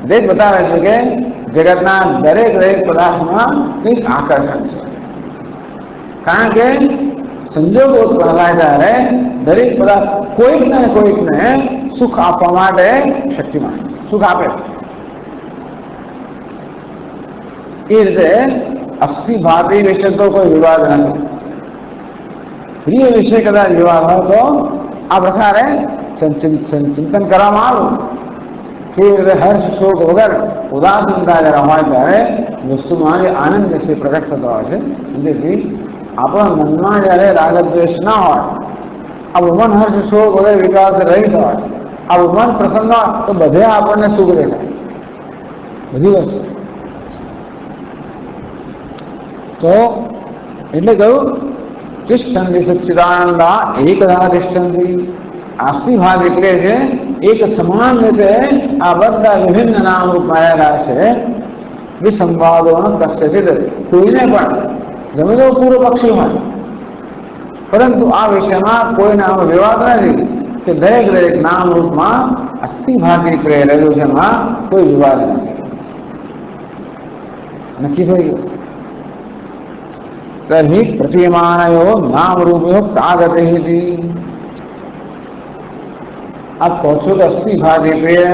એ જ બતાવે છે કે જગતના દરેક પદાર્થમાં કંઈક આકર્ષણ છે, કારણ કે સંજોગો ઉત્પન્ન થાય ત્યારે દરેક પદાર્થ કોઈકને સુખ આપવા માટે શક્તિમાન, સુખ આપે છે. એ રીતે અસ્થિભાતી વિશે તો કોઈ વિવાદ નથી. પ્રિય વિશે કદાચ વિવાદ હોય તો આ પ્રકારે ચિંતન કરવામાં આવ્યું કે હર્ષ શોક વગર ઉદાસીનતા જરા હોય ત્યારે વસ્તુમાં જે આનંદ છે પ્રગટ થતો હોય છે. જેથી આપણા મનમાં જયારે રાગદ્વેષ ના હોય, આપણું મન હર્ષ શોક વગર વિકાસ રહિત હોય, આપણું મન પ્રસન્ન હોય તો બધે આપણને સુખ દેખાય, બધી વસ્તુ. તો એટલે કહ્યું તિષ્ઠંતિ સચ્ચિદાનંદા એકદા તિષ્ઠંતિ. આસ્તિભાગ એટલે છે એક સમાન રીતે આ બધા વિભિન્ન નામરૂપ મળેલા છે. વિસંવાદો કશ્ચિત, કોઈને પણ ગમે તેવો પૂર્વ પક્ષી હોય, પરંતુ આ વિષયમાં કોઈ નામ વિવાદ નથી કે દરેક નામરૂપમાં અસ્થિભાગી રહેલું છે, એમાં કોઈ વિવાદ નથી, નક્કી થઈ ગયું. તર્હિ પ્રતીયમાનયો નામરૂપયો કાગતે હિ. આપ કહો છો કે અસ્થિભાગી પ્રિય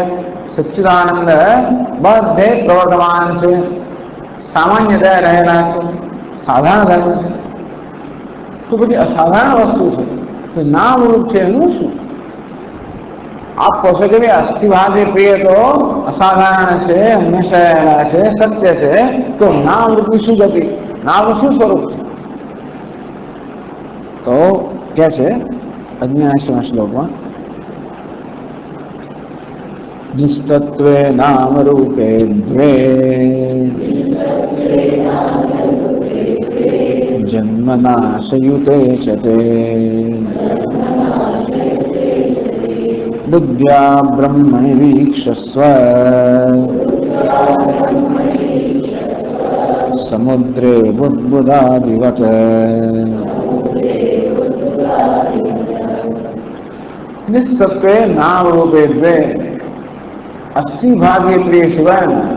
સચ્ચિદાનંદ બધે પ્રવર્તમાન છે, સામાન્યતયા રહેલા છે, સાધારણ ધર્મ છે. તો બધી અસાધારણ વસ્તુ છે, તો નામરૂપ છે એનું શું? આપ કહો છો કે અસ્થિભાગી પ્રિય તો અસાધારણ છે, હંમેશા રહેલા છે, સત્ય છે, તો નામરૂપની શું ગતિ, નામનું શું સ્વરૂપ છે? તો કે છે 89 શ્લોકમાં નિસ્તત્વે નામ રૂપે દ્વે જન્મનાશયુતે ચ તે બુદ્ધ્યા બ્રહ્મણિ વીક્ષસ્વ સમુદ્રે બુદ્બુદાદિવત. નિસ્તત્વે નામ રૂપે દ્વે. અસ્થિભાગી પ્રિય સિવાયના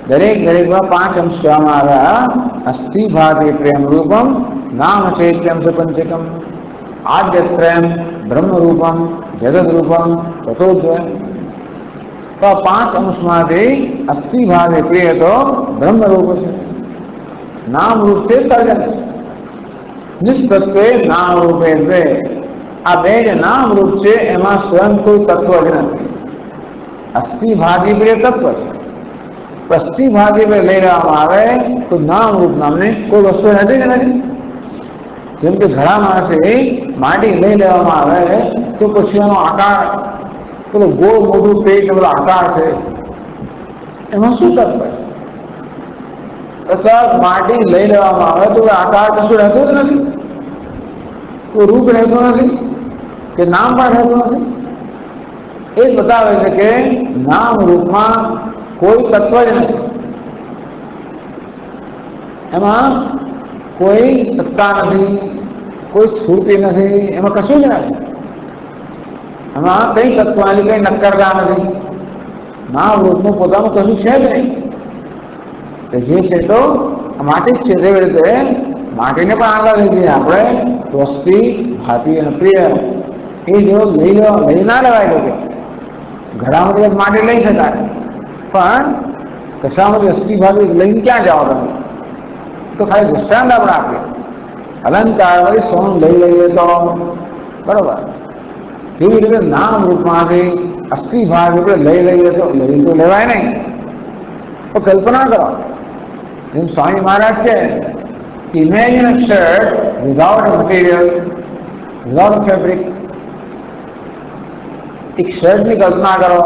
દરેકમાં 5 અંશ કહેવામાં આવ્યા. અસ્થિભાગી પ્રેમ રૂપમ નામ ચૈત્યમ ચ પંચકમ આદ્યત્રયમ બ્રહ્મરૂપમ જગદરૂપમ તથોદ્વયમ. તો 5 અંશમાંથી અસ્થિભાગી પ્રિય તો બ્રહ્મરૂપ છે, નામરૂપ છે, સર્જન છે. નિસ્તત્વે નામ રૂપે દ્વે. આ બે જે નામરૂપ છે એમાં સ્વયં કોઈ તત્વ જ નથી. અસ્થિભાગી પ્રિય તત્વ છે અસ્થિ ભાગે લઈ લેવામાં આવે તો નામ રૂપ નામની કોઈ વસ્તુ નથી કે નથી? જેમ કે ઘડામાંથી માટી લઈ લેવામાં આવે તો પછી એનો આકાર, પેલો ગોળ મોટું પેટ પેલો આકાર છે, એમાં શું તત્વ? અથવા માટી લઈ લેવામાં આવે તો આકાર કશું રહેતું જ નથી, કોઈ રૂપ રહેતું નથી કે નામ પણ રહેતું નથી. એ જ બતાવે છે કે નામ રૂપમાં કોઈ તત્વ જ નથી, એમાં કોઈ સત્તા નથી, કોઈ સ્ફૂર્તિ નથી, એમાં કશું જ નથી, એમાં કઈ તત્વની કઈ નક્કરતા નથી. નામ રૂપનું પોતાનું કશું છે જ નહીં. જે છે તો માટી જ છે. તેવી રીતે માટીને પણ આગળ લઈ જઈએ આપણે તો અસ્થિ, ભાતિ અને પ્રિય એ જો લઈ ના લેવાય. લોકો ઘડામાંથી માટી લઈ શકાય, પણ કશામાંથી અસ્થિ ભાતિ લઈને ક્યાં જાઓ તમે? તો ખાલી દૃષ્ટાંત આપણે આપીએ. અલંકાર સોનું લઈ લઈએ તો બરોબર, એવી રીતે નામ રૂપમાંથી અસ્થિ ભાગ આપણે લઈ લઈએ તો લેવાય નહીં. તો કલ્પના કરો, જેમ સ્વામી મહારાજ કે imagine a shirt without a material, without a fabric. એક શર્ટની કલ્પના કરો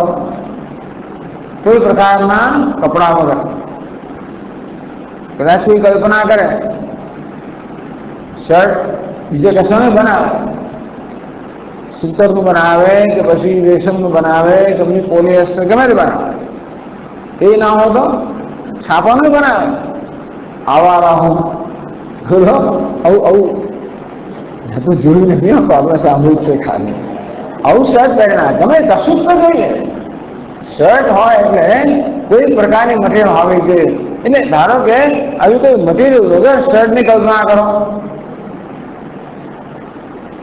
કોઈ પ્રકારના કપડા વગર. કદાચ કોઈ કલ્પના કરે શર્ટ બીજે કશાનું બનાવે, સૂતરનું બનાવે કે પછી રેશમનું બનાવે કે પછી પોલિએસ્ટર ગમે તે બનાવે, એ ના હોય તો છાપાનું બનાવે. આવા હું બોલો આવું તો જોયું નથી, આપણે સાંભળ્યું છે ખાલી. આવું શર્ટ પહેરણા ગમે કશું જ ન જોઈએ. શર્ટ હોય એટલે કોઈ પ્રકારની મટીરિયલ હોવી જોઈએ. એટલે ધારો કે આવી કોઈ મટીરિયલ વગર શર્ટની કલ્પના કરો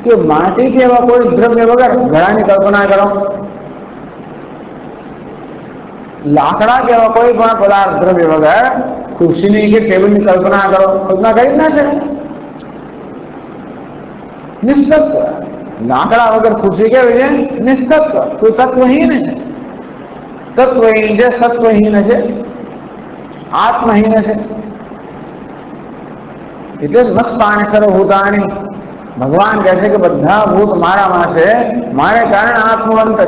કે માટીથી એવા કોઈ દ્રવ્ય વગર ઘડાની કલ્પના કરો, લાકડા કે એવા કોઈ પણ પદાર્થ દ્રવ્ય વગર ખુરશીની કે ટેબલની કલ્પના કરો. કલ્પના કરી જ ના છે. નિસ્તત્વ. લાકડા વગર ખુરશી કેવી છે? નિસ્તત્વ. કોઈ તત્વહીન છે. તત્વહીન છે, સત્વહીન છે, આત્મહીન છે. એટલે મસ્તાની સર્વભૂતાની. ભગવાન કહે છે કે બધા ભૂત મારામાં છે, મારે કારણે આત્મવંત છે.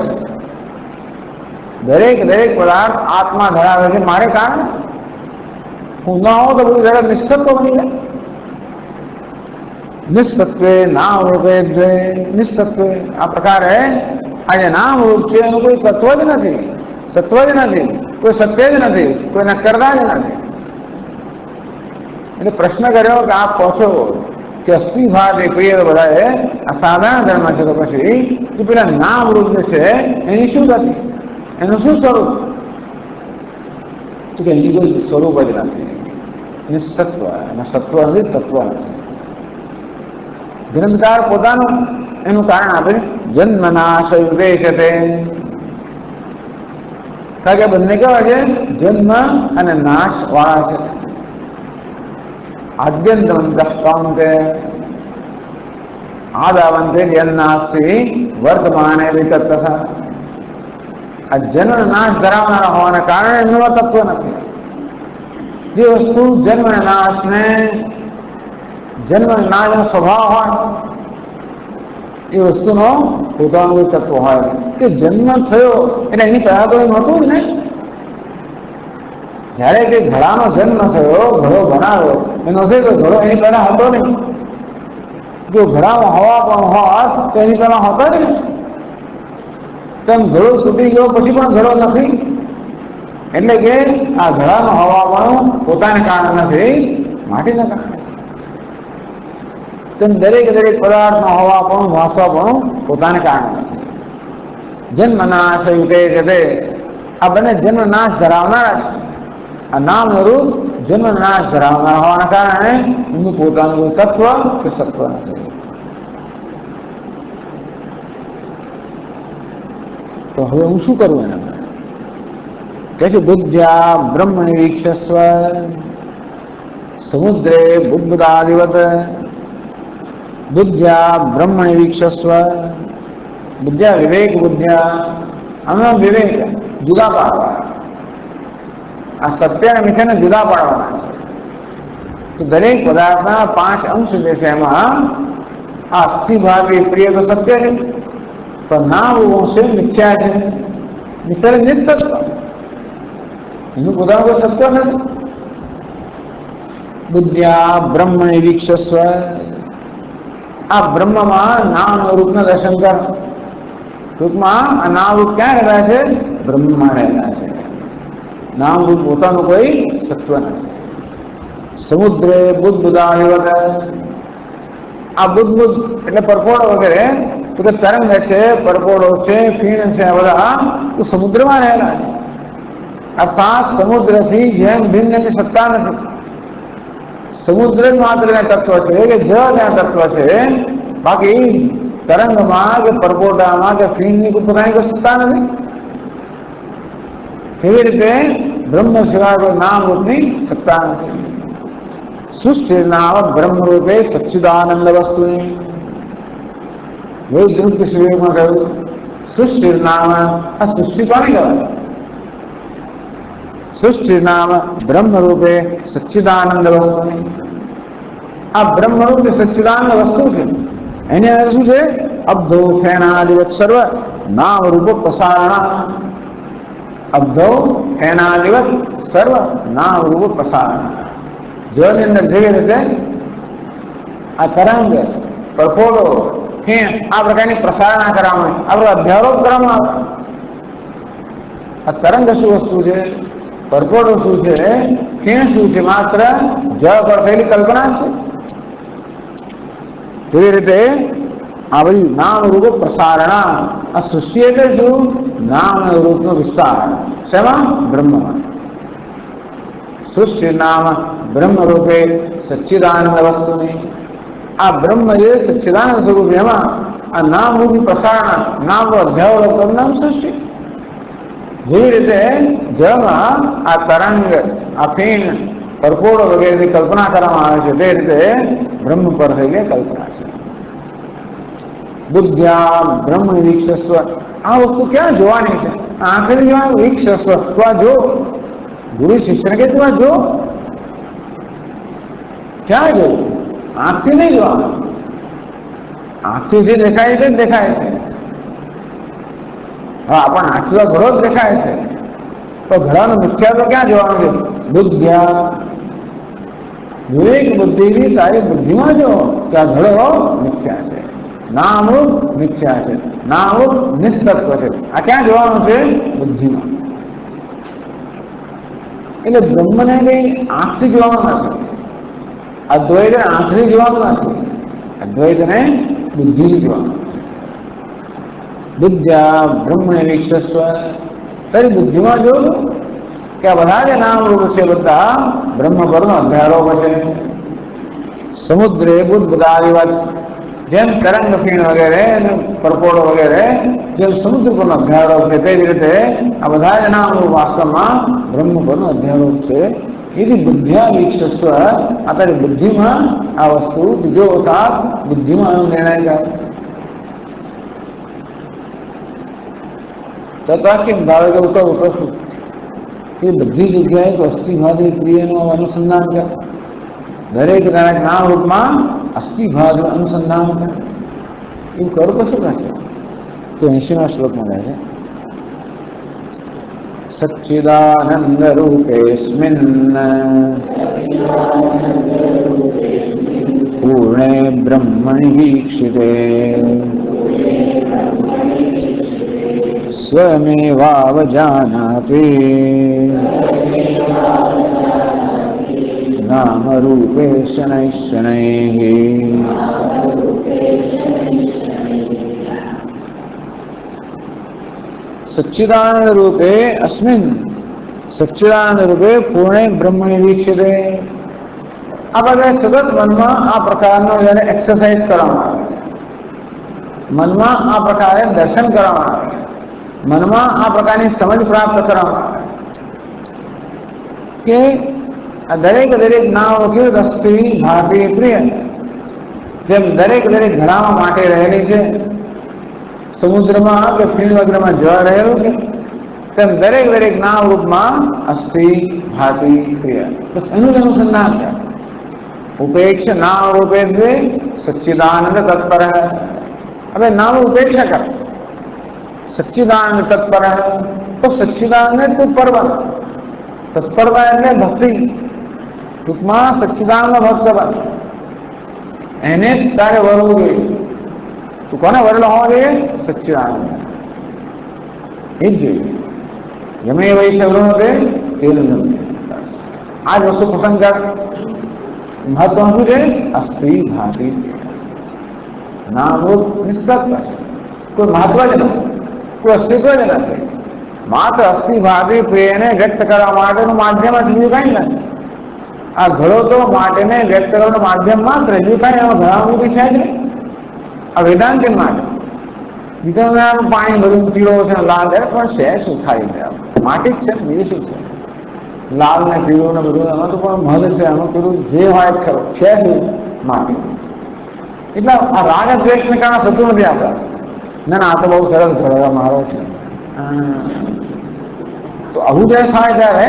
દરેક પદાર્થ આત્મા ધરાવે છે મારે કારણે. હું ન હોઉં તો બધું જગત નિસ્તત્વ બની જાય. નિસ્તત્વે નામ રૂપે દ્વે નિસ્તત્વે. આ પ્રકારે આ જે નામ રૂપ છે એનું કોઈ તત્વ જ નથી, સત્વ જ નથી, કોઈ સત્ય જ નથી, કોઈ નક્કરતા જ નથી. એટલે પ્રશ્ન કર્યો કે આપ કહો છો કે અસ્થિ ભાગ એ પ્રિય બધા આ સાધારણ ધર્મ છે, તો પછી કે પેલા નામ રૂપ જે છે એની શું ગતિ, એનું શું સ્વરૂપ? તો કે એની કોઈ સ્વરૂપ જ નથી. નિસત્વ અને સત્વ નથી, તત્વ નથી. ગ્રંથકાર પોતાનું એનું કારણ આપે જન્મ નાશ યુગે છે તે. કારણ કે બંને કેવા છે? જન્મ અને નાશ વાળા છે. આદ્યંતવંતઃ કાંતે આદાવંતે યન્નાસ્તિ વર્તમાને વિતતઃ. આ જન્મ નાશ ધરાવનારા હોવાના કારણે એમનું તત્વ નથી. જે વસ્તુ જન્મ નાશનો સ્વભાવ હોય એ વસ્તુનો પોતાનું તત્વ હોય. કે જન્મ થયો એટલે એની પહેલા તો એમ હતું જ ને. જ્યારે કે ઘડાનો જન્મ થયો, ઘડો બનાવ્યો, એનો છે તો ઘડો એની પહેલા હતો નહીં. જો ઘડામાં હવા પણ હોત તો એની પહેલા હતો જ ને. તેમ ઘડો તૂટી ગયો પછી પણ ઘડો નથી. એટલે કે આ ઘડાનો હવા પણ પોતાને કારણે નથી, માટીના કારણે. તેમ દરેક પદાર્થનો હવા પણ વાસવા પણ પોતાને કારણે નથી. જન્મ નાશ યુગે છે. આ બંને જન્મ નાશ ધરાવનારા છે. આ નામ રૂપ જન્મ નાશ ધરાવનારા હોવાના કારણે એનું પોતાનું તત્વ કે સત્વ નથી. તો હવે હું શું કરું એના? કે છે બુદ્ધ્યા બ્રહ્મણિ વીક્ષસ્વ સમુદ્રે બુદ્બુદાદિવત. બુદ્ધ્યા બ્રહ્મણિ વીક્ષસ્વ. બુદ્ધ્યા વિવેક બુદ્ધ્યા. આમાં વિવેક જુદા પાડવા. આ સત્ય અને મિથ્યાને જુદા પાડવાના છે. તો દરેક પદાર્થના 5 અંશ જે છે એમાં આ અસ્થિભાવી પ્રિય તો સત્ય છે, પણ નામ રૂપ છે મિથ્યા છે. મિથ્યા નિસત્ય, એનું પોતાનું કોઈ સત્ય નથી. બુદ્ધ્યા બ્રહ્મણે વીક્ષસ્વ, આ બ્રહ્મમાં નામ રૂપના દર્શન કર. ટૂંકમાં આ નામ રૂપ ક્યાં રહેલા છે? બ્રહ્મમાં રહેલા છે. નામ રૂપ પોતાનું કોઈ સત્વ નથી. સમુદ્રે બુદ્ધ બુદાવત, આ બુદ્ધ બુદ્ધ એટલે પરપોળો વગેરે તો કે તરંગ છે, પરપોળો છે, ફીણ છે, આ બધા તો સમુદ્રમાં રહેલા છે. અર્થાત સમુદ્રથી જેમ ભિન્ન એની સત્તા નથી. સમુદ્ર જ માત્ર તત્વ છે કે જળ ત્યાં તત્વ છે, બાકી તરંગમાં કે પરપોટામાં કે ફીણની પોતાની કોઈ સત્તા નથી. કેવી રીતે બ્રહ્મ સિવાય કોઈ નામ રૂપની સત્તા નથી. સૃષ્ટિ નામ બ્રહ્મ રૂપે સચ્ચિદાનંદ વસ્તુની વૈદ્રુપ શિવિરમાં કહ્યું. સૃષ્ટિ નામ આ સૃષ્ટિ કોને કહેવાય? સૃષ્ટિ નામ બ્રહ્મ રૂપે સચ્ચિદાનંદ વસ્તુની. આ બ્રહ્મ રૂપ સચ્ચિદાનંદ વસ્તુ છે. એની અંદર શું છે? અબ્ધો ફેનાદિવત સર્વ નામ રૂપ પ્રસારણ. અબ્ધો ફેનાદિવત સર્વ નામ રૂપ પ્રસારણ. જળની અંદર જેવી રીતે આ તરંગ, પરપોળો, ફેણ આ પ્રકારની પ્રસારણા કરવામાં આવે, આ અધ્યારોપ કરવામાં આવે. આ તરંગ શું વસ્તુ છે? પરપોળો શું છે? ફેણ શું છે? માત્ર જળ પર થયેલી કલ્પના છે. તેવી રીતે આ બધી નામ રૂપ પ્રસારણા. આ સૃષ્ટિ એટલે શું? નામ રૂપનો વિસ્તાર. શેમાં? બ્રહ્મમાં. સૃષ્ટિ નામ બ્રહ્મ રૂપે સચ્ચિદાનંદ વસ્તુની. આ બ્રહ્મ જે સચ્ચિદાનંદ સ્વરૂપ, એમાં આ નામ રૂપી પ્રસારણા, નામ અધ્યાવલોકન નામ સૃષ્ટિ. જેવી રીતે જળમાં આ તરંગ, આ ફીણ, પરપોળો વગેરેની કલ્પના કરવામાં આવે છે, તે રીતે બ્રહ્મ પર થયેલી કલ્પના છે. બુદ્ધ્યા બ્રહ્મ વીક્ષસ્વ, આ વસ્તુ ક્યાં જોવાની છે? આંખે જોવાનું. વીક્ષસ્વ, તું આ જો. ગુરુ શિષ્ય કે તું આ જો. ક્યાં જોવું? આંખથી નહીં જોવાનું. આંખથી જે દેખાય છે દેખાય છે. હા, પણ આંખથી તો ઘડો જ દેખાય છે, તો ઘડાનો મિથ્યા તો ક્યાં જોવાનું છે? બુદ્ધ્યા, વિવેક બુદ્ધિની તારી બુદ્ધિમાં જો કે આ ઘડો મિથ્યા છે, નામરૂપ મિથ્યા છે, નામરૂપ નિષ્તત્વ છે. આ ક્યાં જોવાનું છે? બુદ્ધિમાં. એટલે બ્રહ્મને કઈ આંખથી જોવાનું નથી. અદ્વૈત આંખથી જોવાનું નથી. અદ્વૈતને બુદ્ધિથી જોવાનું. બુદ્ધ્યા બ્રહ્મને વીક્ષસ્વ, તારી બુદ્ધિમાં જો કે આ બધા જે નામ રૂપ છે બધા બ્રહ્મ પરનો અધ્યારોપ છે. સમુદ્રે બુદ્ધ બુદાદિવત, જેમ તરંગ ફીણ વગેરે પરપોળો વગેરે જેમ સમુદ્ર પરનો અધ્યારોપ છે, તે જ રીતે આ બધા જ નામ રૂપ વાસ્તવમાં બ્રહ્મ પરનો અધ્યારોપ છે. એથી બુદ્ધ્યા વીક્ષસ્વ, આ તારી બુદ્ધિમાં આ વસ્તુ બીજો અવતાર બુદ્ધિમાં નિર્ણય કરે. તથાકિત ભાવે કે ઉતો શું એ બધી જગ્યાએ તો અસ્થિભાવી પ્રિયનું અનુસંધાન કરે. દરેક દરેક નામ રૂપમાં અસ્થિભાવનું અનુસંધાન કરે. એવું કરું તો શું થશે? તો 80મા શ્લોકમાં કહે છે, સચ્ચિદાનંદ રૂપેસ્મિન પૂર્ણે બ્રહ્મણિ વીક્ષિતે સ્વમેવાવજાનાતિ નામ રૂપે શનૈ શનૈઃ. સચ્ચિદાનંદ રૂપે અસ્મિન, સચ્ચિદાનંદ રૂપે પૂર્ણે બ્રહ્મણિ વીક્ષિતે. આ બધા સતત મનમાં આ પ્રકારનો જ્યારે એક્સરસાઇઝ કરવામાં આવે, મનમાં આ પ્રકારે દર્શન કરવામાં આવે, મનમાં આ પ્રકારની સમજ પ્રાપ્ત કરવામાં આવે કે આ દરેક દરેક નામ કેવું અસ્થિ ભાવી પ્રિય, જેમ દરેક દરેક ઘડામાં માટે રહેલી છે. સમુદ્રમાં કે ફીણ વગેરેમાં જળ રહેલું છે, તેમ દરેક દરેક નામ રૂપમાં અસ્થિ ભાતિ ક્રિયા. બસ એનું જ અનુસંધાન છે. उपेक्ष नाम रूपे द्वे सच्चिदानंद तत्पर है. अबे नाम उपेक्षा कर, सच्चिदानंद तत्पर है तो सच्चिदानंद तत्पर बन. तत्पर એટલે ભક્તિ. ટૂંકમાં સચ્ચિદાનંદ ભક્ત બન. એને તારે વરવું જોઈએ. તું કોને વરેલો હોવો જોઈએ? સચ્ચિદાનંદ. એ જ જોઈએ. यमे वैश्यवृणते तेन जमते. આ જ વસ્તુ પસંદ કર. महत्व શું છે? અસ્થિ ભાતિ નામ રૂપ નિષ્કર્ષ છે. કોઈ મહત્વ જ નથી, કોઈ અસ્તિત્વ જ નથી. માત્ર અસ્થિ ભાતિ પ્રિયને વ્યક્ત કરવા માટેનું માધ્યમ જ બીજું કઈ નથી. આ ઘડો તો માટેને વ્યક્ત કરવાનું માધ્યમ માત્ર, બીજું કઈ એમાં ઘણા બધી છે જ નહીં. આ વેદાંત માટે બીજા પાણી બધું પીળો છે, લાલ છે, પણ છે શું થાય? માટી જ છે, બીજું શું છે? લાલ ને પીળું ને બધું એમાં તો પણ મધ છે, એનું પેલું જે હોય ખરો છે શું? માટી. એટલે આ રાગ દ્વેષ ને કારણે થતું નથી આપણા. ના ના, આ તો બહુ સરસ ઘડવા મારો છે. તો આવું જયારે થાય ત્યારે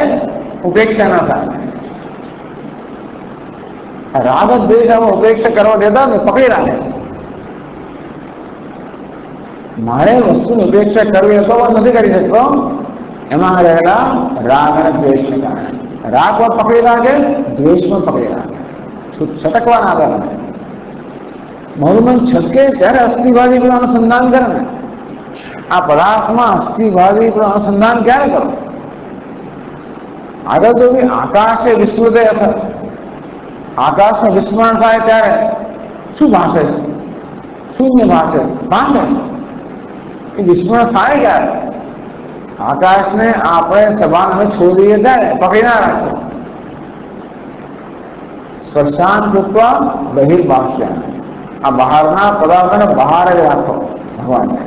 ઉપેક્ષા ના થાય. રાગ દ્વેષ આવો ઉપેક્ષા કરવા દેતા ને પકડી રાખે છે. મારે વસ્તુની ઉપેક્ષા કરવી તો નથી કરી શકતો. એમાં રહેલા રાગ અને દ્વેષને કારણે. રાગ પણ પકડી રાખે, દ્વેષ પણ પકડી રાખે. છટકવા ના કરે. મારું મન છટકે ત્યારે અસ્થિભાવી પર અનુસંધાન કરે ને. આ પદાર્થમાં અસ્થિભાવી પર અનુસંધાન ક્યારે કરો? આગળ તો આકાશ એ વિસ્મૃતય અસર. આકાશનું વિસ્મરણ થાય ત્યારે શું ભાષે છે? શૂન્ય ભાષે છે. એ વિસ્મરણ થાય ક્યારે? આકાશને આપણે સભાને છોડીએ ત્યારે પકડી ના રાખીએ. સ્પર્શાન કૃત્વા બહિર્ભાષ્યા. આ બહારના પદાર્થોને બહાર જ રાખો ભગવાનને.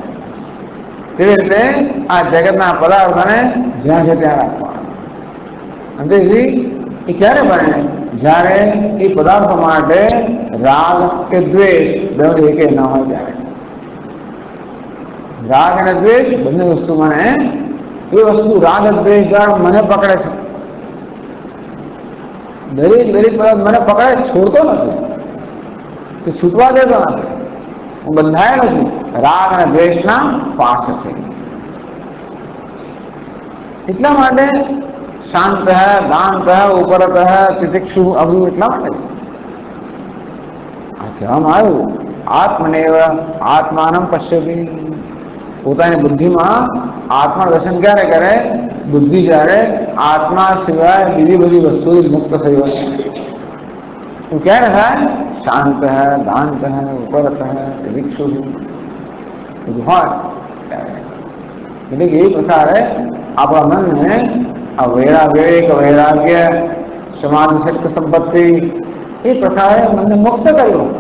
તેવી રીતે આ જગતના પદાર્થોને જ્યાં છે ત્યાં રાખવા. અને તેથી એ ક્યારે બને? જ્યારે એ પદાર્થો માટે રાગ કે દ્વેષ બંને એકે ન હોય ત્યારે. રાગ અને દ્વેષ બંને વસ્તુ મને, એ વસ્તુ રાગ દ્વેષ મને પકડે છે. દરેક પદાર્થ મને પકડે, છોડતો નથી, તે છૂટવા દેતો નથી. હું બંધાયેલો છું રાગ અને દ્વેષના પાછળથી. એટલા માટે શાંત દાંત ઉપરત તિતિક્ષુ આવ્યું એટલા માટે છે. આ કહેવામાં આવ્યું આત્મનેવ આત્માનમ પશ્યતિ. પોતાની બુદ્ધિમાં આત્મા દર્શન ક્યારે કરે? બુદ્ધિ જ્યારે આત્મા સિવાય બીજી બધી વસ્તુથી મુક્ત થઈ હોય. તો ક્યારે થાય? શાંત દાંત ઉપરત તિતિક્ષુ બધું હોય ત્યારે. એટલે કે એ પ્રકારે આપણા મનને આ વિવેક વૈરાગ્ય સમાધિ શક્તિ સંપત્તિ એ પ્રકારે મને મુક્ત કર્યું.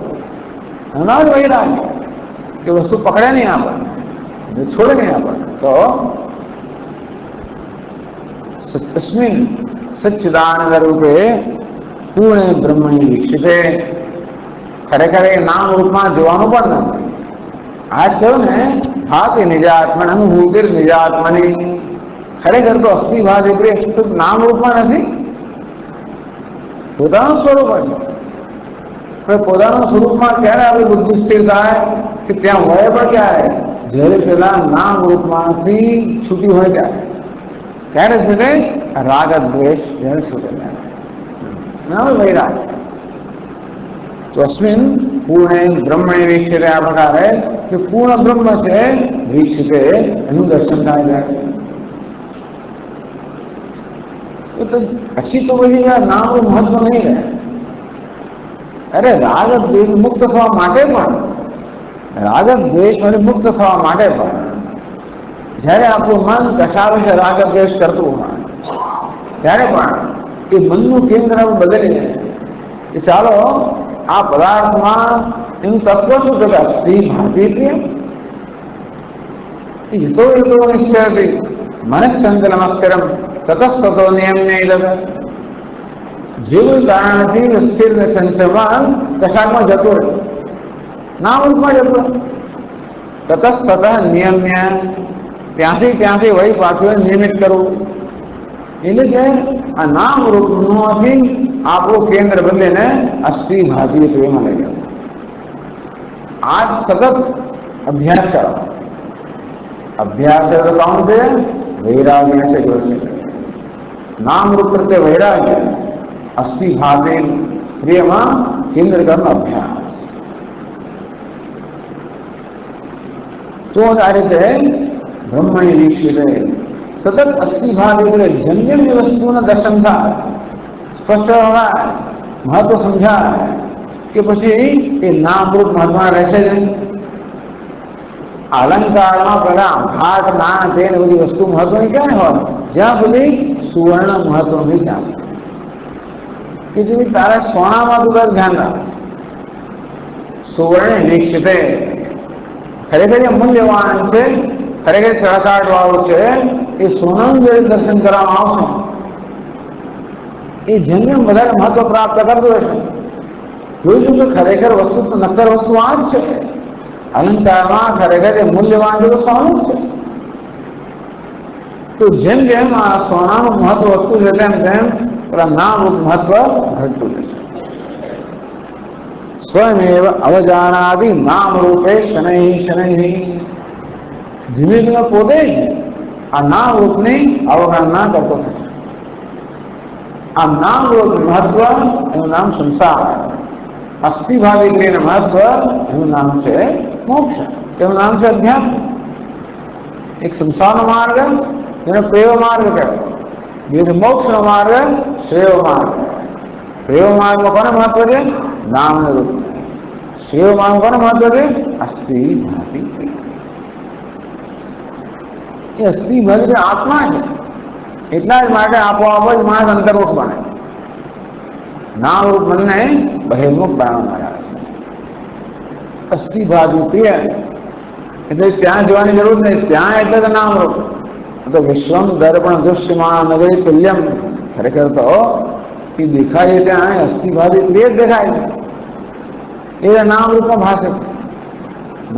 એના જ વૈરાગ્ય કે વસ્તુ પકડે નહીં આપણને, છોડે નહીં આપણને. તો તસ્મિન સચ્ચિદાનંદ રૂપે પૂર્ણ બ્રહ્મણી દીક્ષિતે. ખરેખર એ નામ રૂપમાં જોવાનું પણ નથી. આ જ કહ્યું ને, ભાતિ નિજાત્મન અનુભૂતિ નિજાત્મની. ખરેખર તો અસ્થિભાવ નામ રૂપમાં નથી, પોતાનું સ્વરૂપ છે. પોતાનું સ્વરૂપમાં ક્યારે આપણી બુદ્ધિ સ્થિર થાય કે ત્યાં હોય પણ ક્યારે? જ્યારે પેલા નામ રૂપમાંથી છૂટી હોય ત્યારે. ક્યારે છૂટે? રાગ દ્વેષ જ્યારે છૂટે ત્યારે. વૈરાગ તો અસ્મિન પૂર્ણ બ્રહ્મણી વીક્ષિતે. આ પ્રકારે કે પૂર્ણ બ્રહ્મ છે વીક્ષિતે, એનું દર્શન થાય છે. પછી તો પછી નામનું મહત્વ નહીં રહે. અરે રાગ દ્વેષ મુક્ત થવા માટે પણ, રાગ દ્વેષ મુક્ત થવા માટે પણ જ્યારે આપણું મન કશા વિશે રાગ દ્વેષ કરતું હોય ત્યારે પણ એ મનનું કેન્દ્ર બદલી જાય કે ચાલો આ પદાર્થમાં એનું તત્વ શું છે? અસ્થિ ભાતિ પ્રિય. હિતો નિશ્ચય મનસ્ચંચલમ અસ્થિરમ તતસ્તતો નિયમ નહીં લગે. જેવું કારણથી સ્થિર ને ચંચળમાં કશાકમાં જતો રહે, નામ રૂપમાં જતો તતસ્તત નિયમ્ય. ત્યાંથી વળી પાછું નિયમિત કરવું. એટલે કે આ નામ રૂપમાંથી આપણું કેન્દ્ર બદલીને અસ્થિ ભાતીય પ્રેમમાં લઈ ગયું. આજ સતત અભ્યાસ કરો. અભ્યાસ કોણ છે? વૈરાગ્ય છે. નામ રૂપ પ્રત્યે વૈરાગ્ય, અસ્થિ ભાવે પ્રિયમાં કેન્દ્ર કરવાનો અભ્યાસ. તો આ રીતે બ્રહ્મણી દીક્ષિત સતત અસ્થિ ભાવ એટલે જેમ જેમ એ વસ્તુના દર્શન થાય, સ્પષ્ટ હોય, મહત્વ સમજાય કે પછી એ નામરૂપ મહત્વમાં રહેશે જ નહીં. અલંકારમાં પેલા ઘાટ ના તેલ બધી વસ્તુ મહત્વની ક્યાં હોય? જ્યાં સુધી સુવર્ણ મહત્વની ત્યાં કે જેવી તારા સોનામાં તું ધ્યાન રાખ. સુવર્ણ દીક્ષિત ખરેખર એ મૂલ્યવાન છે, ખરેખર ચળકાટ વાળું છે. એ સોનાનું જે દર્શન કરવામાં આવશે એ જેમ જેમ વધારે મહત્વ પ્રાપ્ત કરતું રહેશે. જોઈશું કે ખરેખર વસ્તુ તો નક્કર વસ્તુ આ જ છે. અલંકારમાં ખરેખર એ મૂલ્યવાન છે તો સોનું છે. તો જેમ જેમ આ સોનાનું મહત્વ વધતું છે તેમ તેમ પેલા નામરૂપ મહત્વ ઘટતું જશે. સ્વયમેવ અવજાનાદિ નામ રૂપે શનૈ શનૈ. ધીમે ધીમે પોતે જ આ નામ રૂપની અવગણના કરતો થશે. આ નામ રૂપ મહત્વ એનું નામ સંસાર, અસ્થિભાવી ક્રિયાનું મહત્વ એનું નામ છે મોક્ષ, તેનું નામ છે અધ્યાત્મ. એક સંસારનો માર્ગ જેનો પ્રેમ માર્ગ કહેવાય, બીજો મોક્ષનો માર્ગ શ્રેય માર્ગ. પ્રેમ માર્ગમાં કોને મહત્વ છે? નામ રૂપ. શ્રેય માર્ગ કોને મહત્વ છે? અસ્થિભાવી. એ અસ્થિભાવી આત્મા છે. એટલા જ માટે આપોઆપ જ માણસ અંતર્મુખ બને. નામ રૂપ મનને બહિર્મુખ બનાવનારા છે. અસ્થિભાવી પ્રિય એટલે ત્યાં જવાની જરૂર નહીં. ત્યાં એટલે તો નામ રૂપ તો વિશ્વમ દર્પણ દૃશ્યમાન નગરી તુલ્યમ. ખરેખર તો એ દેખાય ત્યાં અસ્થિભાવી પ્રિય જ દેખાય છે. એ નામ રૂપમાં ભાષે છે.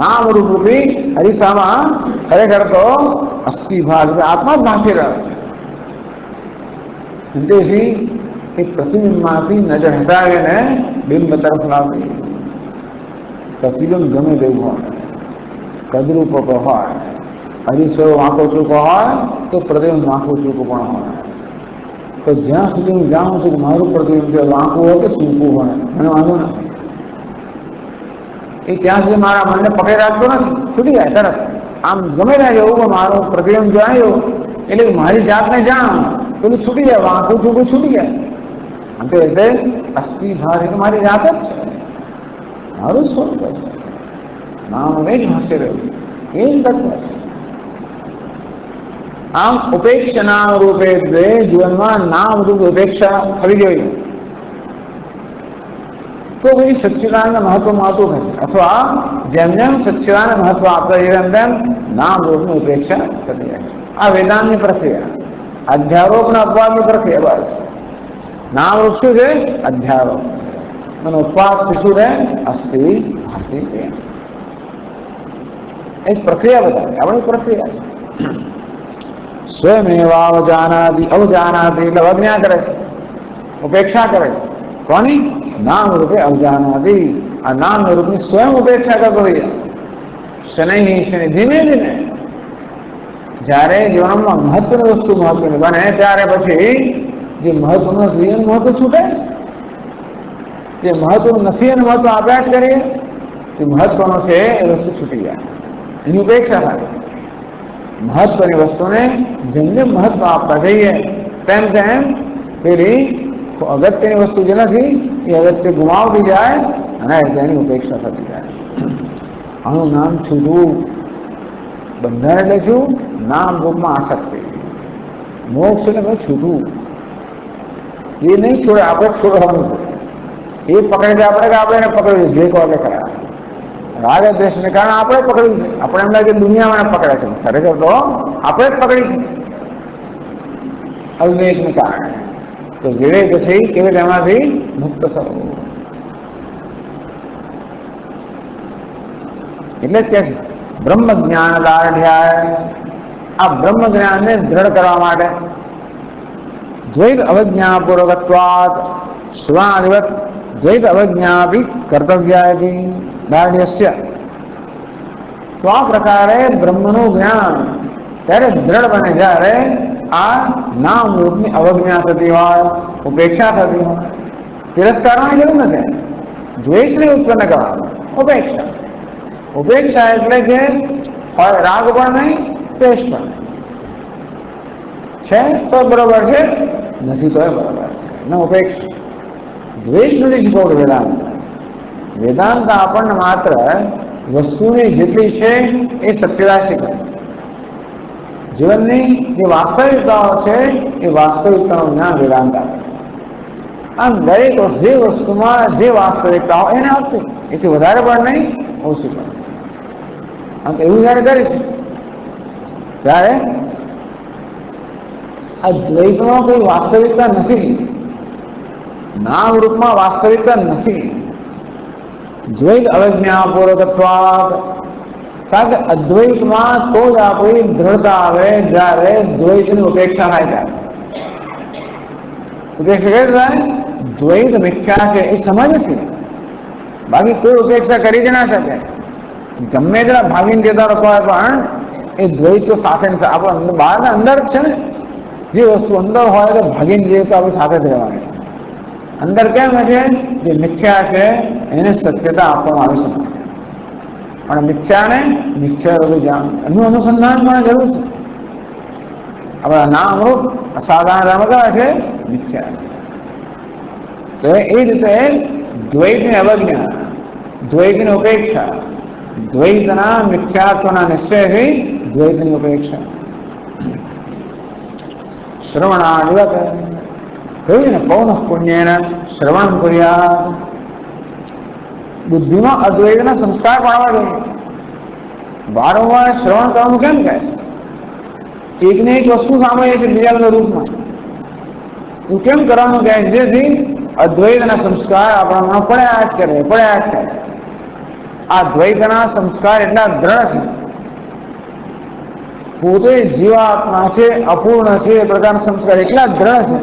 નામ રૂપ રૂપી હરિસામાં ખરેખર તો અસ્થિભાવ આત્મા જ ભાષી રહ્યો છે. તેથી એક પ્રતિબિંબમાંથી નજર હટાવીને બિંબ તરફ લાવવી. પ્રતિબિંબ ગમે તેવું હોય, કદરૂપ હોય, હરીશો વાંકો ચૂકો હોય તો પ્રતિબિંબ વાંકો ચૂકો પણ હોય. તો જ્યાં સુધી હું જાણું છું કે મારું પ્રતિબિંબ છે વાંકું હોય કે ચૂકવું હોય મને વાંધો નથી. એ ત્યાં સુધી મારા મનને પકડી રાખતો નથી, છૂટી જાય તરત. આમ ગમે ત્યાં જવું મારું પ્રતિબિંબ જો આવ્યું એટલે મારી જાતને જાણ પેલું છૂટી જાય, વાંકું ચૂકું છૂટી જાય. આમ તો એટલે અસ્થિભાવ એ તો મારી જાત જ છે, મારું સ્વરૂપ છે. નામ એ જ ભાષી રહ્યું એ જ તત્વ છે. આમ ઉપેક્ષા નામ રૂપે જીવનમાં નામ રૂપ ઉપેક્ષા થવી જોઈએ. તો પછી સચ્ચિદાનંદ મહત્વ મળતું થશે. અથવા જેમ જેમ સચ્ચિદાનંદ મહત્વ આપતા જઈએ તેમ નામ રૂપની ઉપેક્ષા થતી જાય. આ વેદાંતની પ્રક્રિયા, અધ્યારોપ અને અપવાદની પ્રક્રિયા. બસ નામ રૂપ શું છે? અધ્યારોપ. અને ઉપવાદ શું છે? અસ્થિ ભાતી. એક પ્રક્રિયા બતાવે, આપણી પ્રક્રિયા છે. સ્વયં અવજાનાદિ. અવજાનાદિ એટલે અવજ્ઞા કરે છે, ઉપેક્ષા કરે છે. કોની? નામ રૂપે અવજાનાદિ. આ નામ રૂપની સ્વયં ઉપેક્ષા કરતો રહી. શનૈ શનિ. ધીમે ધીમે જયારે જીવનમાં મહત્વની વસ્તુ મહત્વની બને ત્યારે પછી જે મહત્વનું નથી એનું મહત્વ છૂટે છે. જે મહત્વનું નથી એનું મહત્વ આપ્યા જ કરીએ. જે મહત્વનો છે એ વસ્તુ છૂટી જાય, એની ઉપેક્ષા થાય. મહત્વની વસ્તુને જેમ જેમ મહત્વ આપતા જઈએ તેમ તેમ પેલી અગત્યની વસ્તુ જે નથી એ અગત્ય ગુમાવતી જાય અને તેની ઉપેક્ષા થતી જાય. આનું નામ છૂટવું. બંધન એટલે શું? નામ રૂપમાં આસક્તિ. મોક્ષ એટલે છૂટવું. એ નહીં છોડે, આપણે છોડવાનું છે. એ પકડે છે આપણે કે આપણે એને પકડ્યું જે કહો તે ખરા. રાગ દ્વેષને કારણે આપણે પકડ્યું છે. આપણે એમ લાગે દુનિયામાં પકડે છે, ખરેખર તો આપણે જ પકડી છે અવિવેકને કારણે. તો વિવેક છે કેવી એમાંથી મુક્ત થવું. એટલે જ કે બ્રહ્મ જ્ઞાન દાઢ્યાય. આ બ્રહ્મ જ્ઞાનને દ્રઢ કરવા માટે દ્વૈત અવજ્ઞાપૂર્વકત્વાત શ્રવણાદિવત દ્વૈત અવજ્ઞાપી કર્તવ્યાયથી દાઢ્યસ્ય. તો આ પ્રકારે બ્રહ્મનું જ્ઞાન ત્યારે દ્રઢ બને જ્યારે આ નામ રૂપની અવજ્ઞા થતી હોય, ઉપેક્ષા થતી હોય. તિરસ્કારવાની જરૂર નથી, દ્વેષને ઉત્પન્ન કરવાનો. ઉપેક્ષા, ઉપેક્ષા એટલે કે રાગ પણ નહીં, દ્વેષ પણ છે તો બરોબર છે, નથી તો બરોબર છે, ન ઉપેક્ષા. દ્વેષ નથી શીખવતું વેદાંત. વેદાંત આપણને માત્ર વસ્તુની જેટલી છે એ સત્યતા શીખવે. જીવનની જે વાસ્તવિકતાઓ છે એ વાસ્તવિકતાનું જ્ઞાન વેદાંત આપે. આમ દરેક જે વસ્તુમાં જે વાસ્તવિકતાઓ એને આપશે, એથી વધારે પણ નહીં, ઓછી પણ. આમ એવું જયારે કરીશું ત્યારે આ દ્વૈતમાં કોઈ વાસ્તવિકતા નથી, નામ રૂપમાં વાસ્તવિકતા નથી. દ્વૈત અવજ્ઞાપૂર્વકત્વાત, કારણ કે અદ્વૈતમાં તો જ આપણી દ્રઢતા આવે જ્યારે દ્વૈતની ઉપેક્ષા થાય ત્યારે. ઉપેક્ષા કઈ થાય? દ્વૈત મિથ્યા છે એ સમજ છે, બાકી કોઈ ઉપેક્ષા કરી જ ના શકે. ગમે તેના ભાગીને જતા લોકો પણ એ દ્વૈત તો સાથે આપણે બહારના અંદર જ છે ને. જે વસ્તુ અંદર હોય તો ભાગીને જઈએ તો આપણે સાથે જ રહેવાની છે. અંદર કેમ છે? જે મિથ્યા છે એને સત્યતા આપવામાં આવી શકે, પણ મિથ્યાને મિથ્યા રૂપે જાણ એનું અનુસંધાન પણ જરૂર છે. આપણા નામ રૂપ અસાધારણ રમકડા છે મિથ્યા. તો એ રીતે દ્વૈતની અવજ્ઞા, દ્વૈતની ઉપેક્ષા, દ્વૈતના મિથ્યાત્વના નિશ્ચયથી દ્વૈતની ઉપેક્ષા. શ્રવણાદિવત કહ્યું ને, પૌનઃ પુણ્યેન શ્રવણ કર્યા. બુદ્ધિમાં અદ્વૈતના સંસ્કાર પાડવા જોઈએ. વારંવાર શ્રવણ કરવાનું કેમ કહે છે? એકને એક વસ્તુ સાંભળીએ છીએ બીજા બધા રૂપમાં. એવું કેમ કરવાનું કહે છે? જેથી અદ્વૈતના સંસ્કાર આપણામાં પડ્યા જ કરે, પડ્યા જ કરે. આ દ્વૈતના સંસ્કાર એટલા દ્રઢ છે, પોતે જીવાત્મા છે, અપૂર્ણ છે, એ પ્રકારના સંસ્કાર એટલા દ્રઢ છે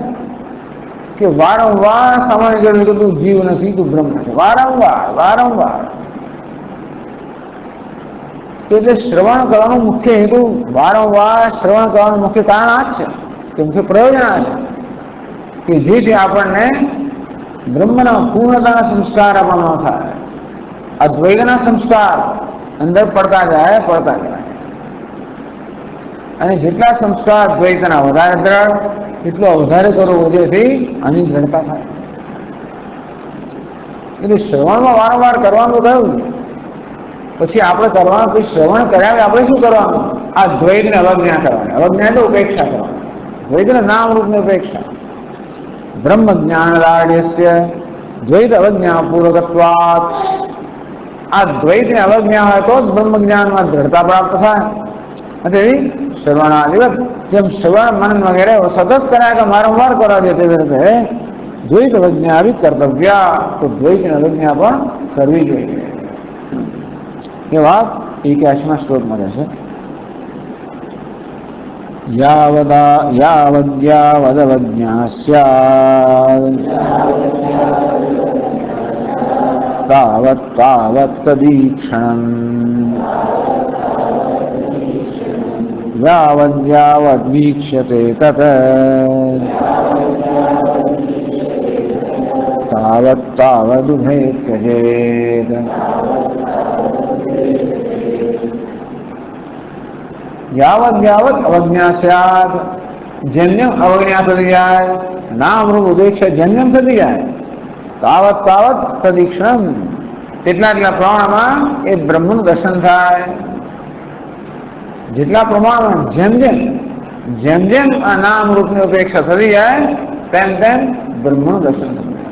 કે વારંવાર સામાન્ય જરૂર કે તું જીવ નથી, તું બ્રહ્મ છે. વારંવાર વારંવાર. એટલે શ્રવણ કરવાનું મુખ્ય હેતુ, વારંવાર શ્રવણ કરવાનું મુખ્ય કારણ આ જ છે, કે મુખ્ય પ્રયોજન આ છે કે જેથી આપણને બ્રહ્મના પૂર્ણતાના સંસ્કાર આપવાનો થાય. અદ્વૈતના સંસ્કાર અંદર પડતા જાય, પડતા જાય. અને જેટલા સંસ્કાર દ્વૈતના વધારે દ્રઢ, એટલો વધારે કરવો જેથી આની દ્રઢતા થાય. એટલે શ્રવણમાં વારંવાર કરવાનું થયું, પછી આપણે કરવાનું, પછી શ્રવણ કર્યા આપણે શું કરવાનું? આ દ્વૈતને અવજ્ઞા કરવાની. અવજ્ઞા એટલે ઉપેક્ષા કરવાની. દ્વૈતના નામ રૂપની ઉપેક્ષા. બ્રહ્મ જ્ઞાન રાડ્યસ્ય દ્વૈત અવજ્ઞાપૂર્વકત્વાત. આ દ્વૈતને અવજ્ઞા હોય તો જ બ્રહ્મ જ્ઞાનમાં દ્રઢતા પ્રાપ્ત થાય. તેથી શ્રવણાદિવત, જેમ શ્રવણ મનન વગેરે સતત કર્યા કે વારંવાર કરવા જોઈએ તેવી રીતે દ્વૈત અવજ્ઞા આવી કર્તવ્ય, તો દ્વૈતની અવજ્ઞા પણ કરવી જોઈએ. એ વાત 81મા શ્લોકમાં રહેશે. યાવદ્યાવદવજ્ઞા સ્યાત્ તાવત તાવત તદીક્ષણં યાવદ્યાવદ્વીક્ષ્યતે તત તાવત તાવદુભે ત્યજેત. યાવત યાવત અવજ્ઞા સ્યાત, જેમ જેમ અવજ્ઞા થતી જાય, નામ રૂપ ઉપેક્ષા જેમ જેમ થતી જાય, તાવત તાવત તદીક્ષણ, તેટલા એટલા પ્રમાણમાં એ બ્રહ્મનું દર્શન થાય. જેટલા પ્રમાણમાં જેમ જેમ જેમ આ નામ રૂપની ઉપેક્ષા થતી જાય તેમ તેમ બ્રહ્મનું દર્શન થતું જાય.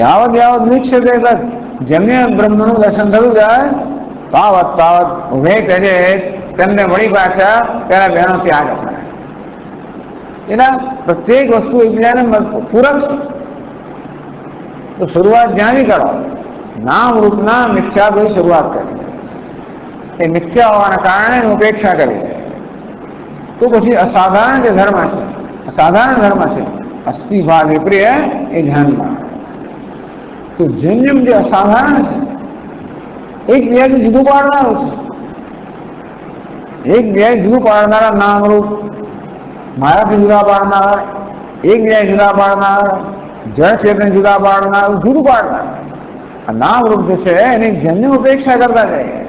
યાવત યાવત નિક્ષેપે તત, જેમ જેમ બ્રહ્મનું દર્શન થતું જાય તાવત તાવત ઉભે કહે તેમને વળી પાછા પેલા બહેનો ત્યાગ થાય. એના પ્રત્યેક વસ્તુ એકબીજાને પૂરક છે. તો શરૂઆત જ્યાંથી કરો, નામ રૂપના મિથ્યાથી શરૂઆત કરી. એ મિથ્યા હોવાના કારણે ઉપેક્ષા કરી. તો પછી અસાધારણ જે ધર્મ છે, અસાધારણ ધર્મ છે, અસ્થિ ભાવ વિપ્રિય એ ધ્યાનમાં. તો જેમ જેમ જે અસાધારણ છે, એક બીજાથી જુદું પાડનારું છે, એક બીજાથી જુદું પાડનારા નામરૂપ, મારાથી જુદા પાડનાર, એક બીજાથી જુદા પાડનાર, જળ ચેતન જુદા પાડનાર, જુદું પાડનાર આ નામરૂપ જે છે એની જેમ જેમ ઉપેક્ષા કરતા જાય,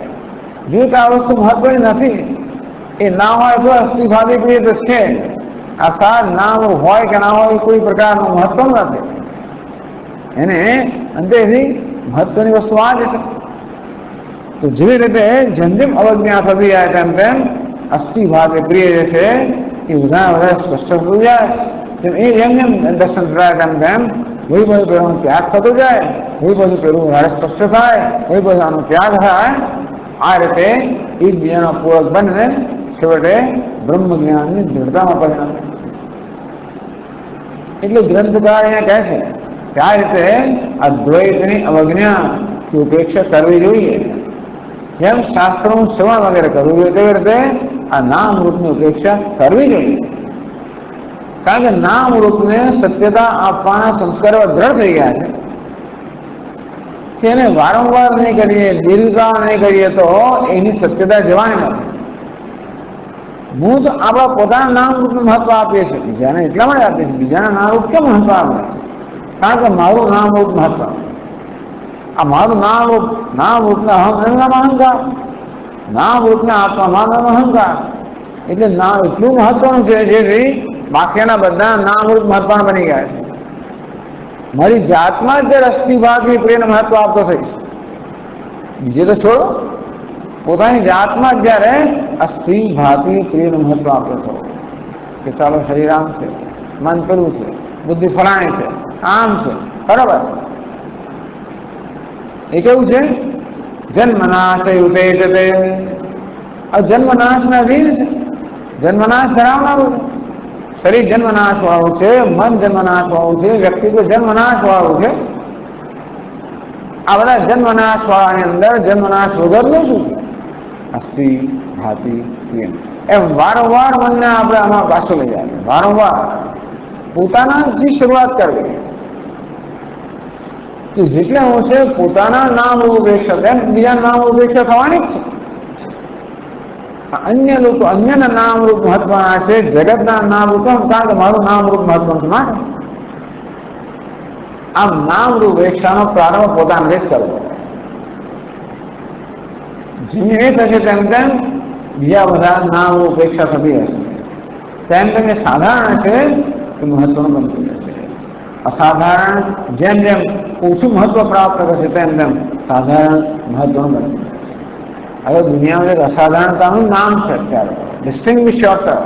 જો કે આ વસ્તુ મહત્વની નથી, એ ના હોય તો અસ્થિભાવી પ્રિય તો છે, આ સાર નામ હોય કે ના હોય કોઈ પ્રકારનું મહત્વ નથી, એને અંતેથી મહત્વની વસ્તુ આ જ છે. તો જેવી રીતે જેમ જેમ અવજ્ઞા થતી જાય તેમ તેમ અસ્થિભાવે પ્રિય જે છે એ વધારે વધારે સ્પષ્ટ થતું જાય, જેમ એ જેમ જેમ દર્શન થાય તેમ તેમ વહી બધું પેલું ત્યાગ થતો જાય, વહી બધું પેલું વધારે સ્પષ્ટ થાય, વહી બધું આનો ત્યાગ થાય. આ રીતે એકબીજાના પૂરક બનીને છેવટે બ્રહ્મ જ્ઞાનની દૃઢતામાં પરિણમે. એટલે ગ્રંથકાર અહીંયા કહે છે કે આ રીતે અદ્વૈતની અવજ્ઞા કે ઉપેક્ષા કરવી જોઈએ, જેમ શાસ્ત્રોનું શ્રવણ વગેરે કરવું જોઈએ તેવી રીતે આ નામરૂપની ઉપેક્ષા કરવી જોઈએ. કારણ કે નામરૂપને સત્યતા આપવાના સંસ્કારો દ્રઢ થઈ ગયા છે, તેને વારંવાર નહીં કરીએ, દીર્ઘકાળ નહીં કરીએ તો એની સત્યતા જવાની નથી. હું તો આપણા પોતાના નામરૂપને મહત્વ આપીએ છીએ, બીજાને એટલા માટે આપીએ છીએ. બીજાના નામરૂપ કેમ મહત્વ આપે છે? કારણ કે મારું નામરૂપ મહત્વ, આ મારું નામરૂપને અહંકાર, નામરૂપને આત્મામાં અહંકાર, એટલે નામ એટલું મહત્વનું છે જેથી બાકીના બધા નામરૂપ મહત્વના બની ગયા છે. મારી જાતમાં જ અસ્થિભાવી પ્રિયને મહત્વ આપતો થઈશ, બીજે તો છોડો, પોતાની જાતમાં જ જયારે અસ્થિભાવી પ્રિયને મહત્વ આપતો થયો કે ચાલો શરીર આમ છે, મન પેલું છે, બુદ્ધિ ફલાણી છે, આમ છે, બરાબર છે. એ કેવું છે? જન્મનાશ ઉત્તેજતે, આ જન્મનાશના વીર છે, જન્મનાશ ધરાવનારું છે. શરીર જન્મનાશ વાળું છે, મન જન્મનાશ વાળું છે, વ્યક્તિત્વ જન્મનાશ વાળું છે. આ બધા જન્મનાશ વાળાની અંદર જન્મનાશ વગરનું શું છે? અસ્થિ ભાતિ પ્રિય. એમ વારંવાર મનને આપણે આમાં પાછું લઈ જાય, વારંવાર પોતાનાથી શરૂઆત કરવી. તો જેટલા હું છે પોતાના નામ ઉપેક્ષા, તેમ બીજા નામ ઉપેક્ષા થવાની જ છે. અન્ય લોકો અન્યના નામરૂપ મહત્વના છે, જગતના નામરૂપ, કારણ કે મારું નામરૂપ મહત્વનું છે માટે. આમ નામરૂપ ઉપેક્ષાનો પ્રારંભ પોતાને જ કરવો. જેમ એ થશે તેમ તેમ બીજા બધા નામરૂપ ઉપેક્ષા થતી હશે, તેમ તેમ એ સાધારણ છે એ મહત્વનું બનતું જશે. અસાધારણ જેમ જેમ ઓછું મહત્વ પ્રાપ્ત કરશે તેમ તેમ સાધારણ મહત્વનું બનતું જશે. હવે દુનિયામાં એક અસાધારણતાનું નામ છે અત્યારે, ડિસ્ટિંગ્વિશ ઓર્ડર.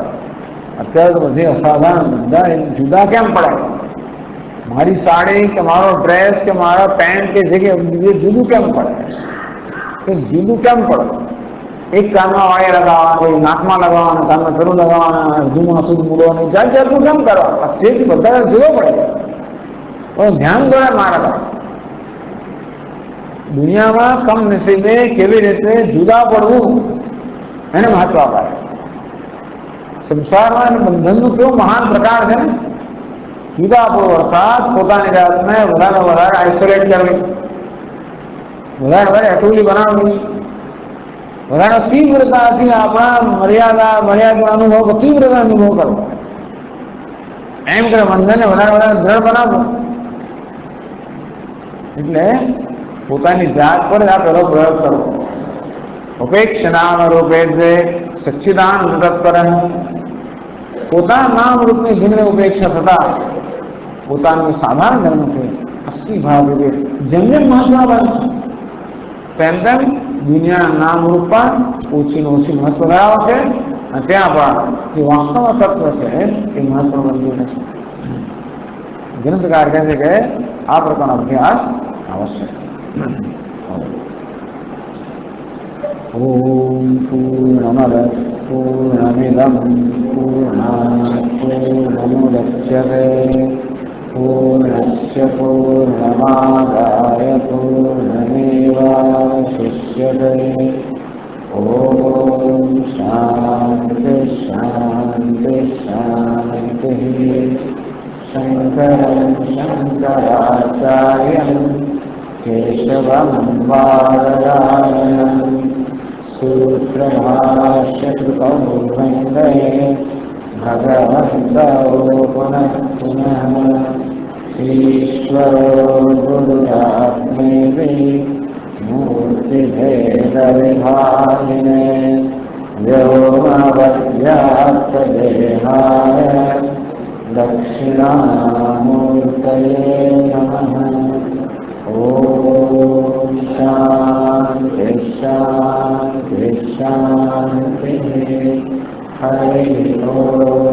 અત્યારે તો બધી અસાધારણ, બધા જુદા કેમ પડે? મારી સાડી કે મારો ડ્રેસ કે મારા પેન્ટ કે જગ્યાએ જુદું કેમ પડે? કે જુદું કેમ પડે? એક કાનમાં વાળી લગાવવાના, કોઈ નાકમાં લગાવવાના, કાનમાં પેલું લગાવવાના, અડધુંમાં સુધી મૂડવાનું, જાત જાતનું કેમ કરવાનું? જેથી બધા જુદો પડે, પણ ધ્યાન દોરે મારા. દુનિયામાં કમ નસીબે કેવી રીતે જુદા પડવું એને મહત્વ અપાય. સંસારમાં બંધનનું કેવું મહાન પ્રકાર છે ને, જુદા પડવું અર્થાત પોતાની જાતને વધારે વધારે આઇસોલેટ કરવી, વધારે વધારે અટુલી બનાવવી, વધારે તીવ્રતાથી આપણા મર્યાદા અનુભવ, તીવ્રતા અનુભવ કરવો. એમ કરે બંધનને વધારે વધારે દ્રઢ બનાવવું. એટલે પોતાની જાત પર આ પેલો પ્રયોગ કરવો. ઉપેક્ષનામ રૂપે સચ્ચિદાનંદ તત્પર, પોતાના નામ રૂપની ભિન્ન ઉપેક્ષા થતા પોતાનું સાધારણ ધર્મ છે અસ્થિભાવ રૂપે જેમ જેમ મહત્વ બનશે તેમ તેમ દુનિયાના નામ રૂપ પણ ઓછી ઓછી મહત્વ ધરાવશે, અને ત્યાં પણ જે વાસ્તવમાં તત્વ છે એ મહત્વ બનતું નથી. ગ્રંથકાર કહે છે કે આ પ્રકારનો અભ્યાસ આવશ્યક છે. ઓમ પૂર્ણમદ પૂર્ણમિદં પૂર્ણાત પૂર્ણમુદચ્યતે પૂર્ણસ્ય પૂર્ણમાદાય પૂર્ણમેવાવશિષ્યતે ओम शांति शांति शांति। शंकरं शंकराचार्यं केशवं बादरायणं सूत्रभाष्यकृतौ वन्दे भगवन्तौ पुनः पुनः। ईश्वरो गुरुरात्मेति मूर्तिभेदविभागिने व्योमवद्व्याप्तदेहाय दक्षिणामूर्तये नमः। ओम शांति शांति शांति। हरि ओम।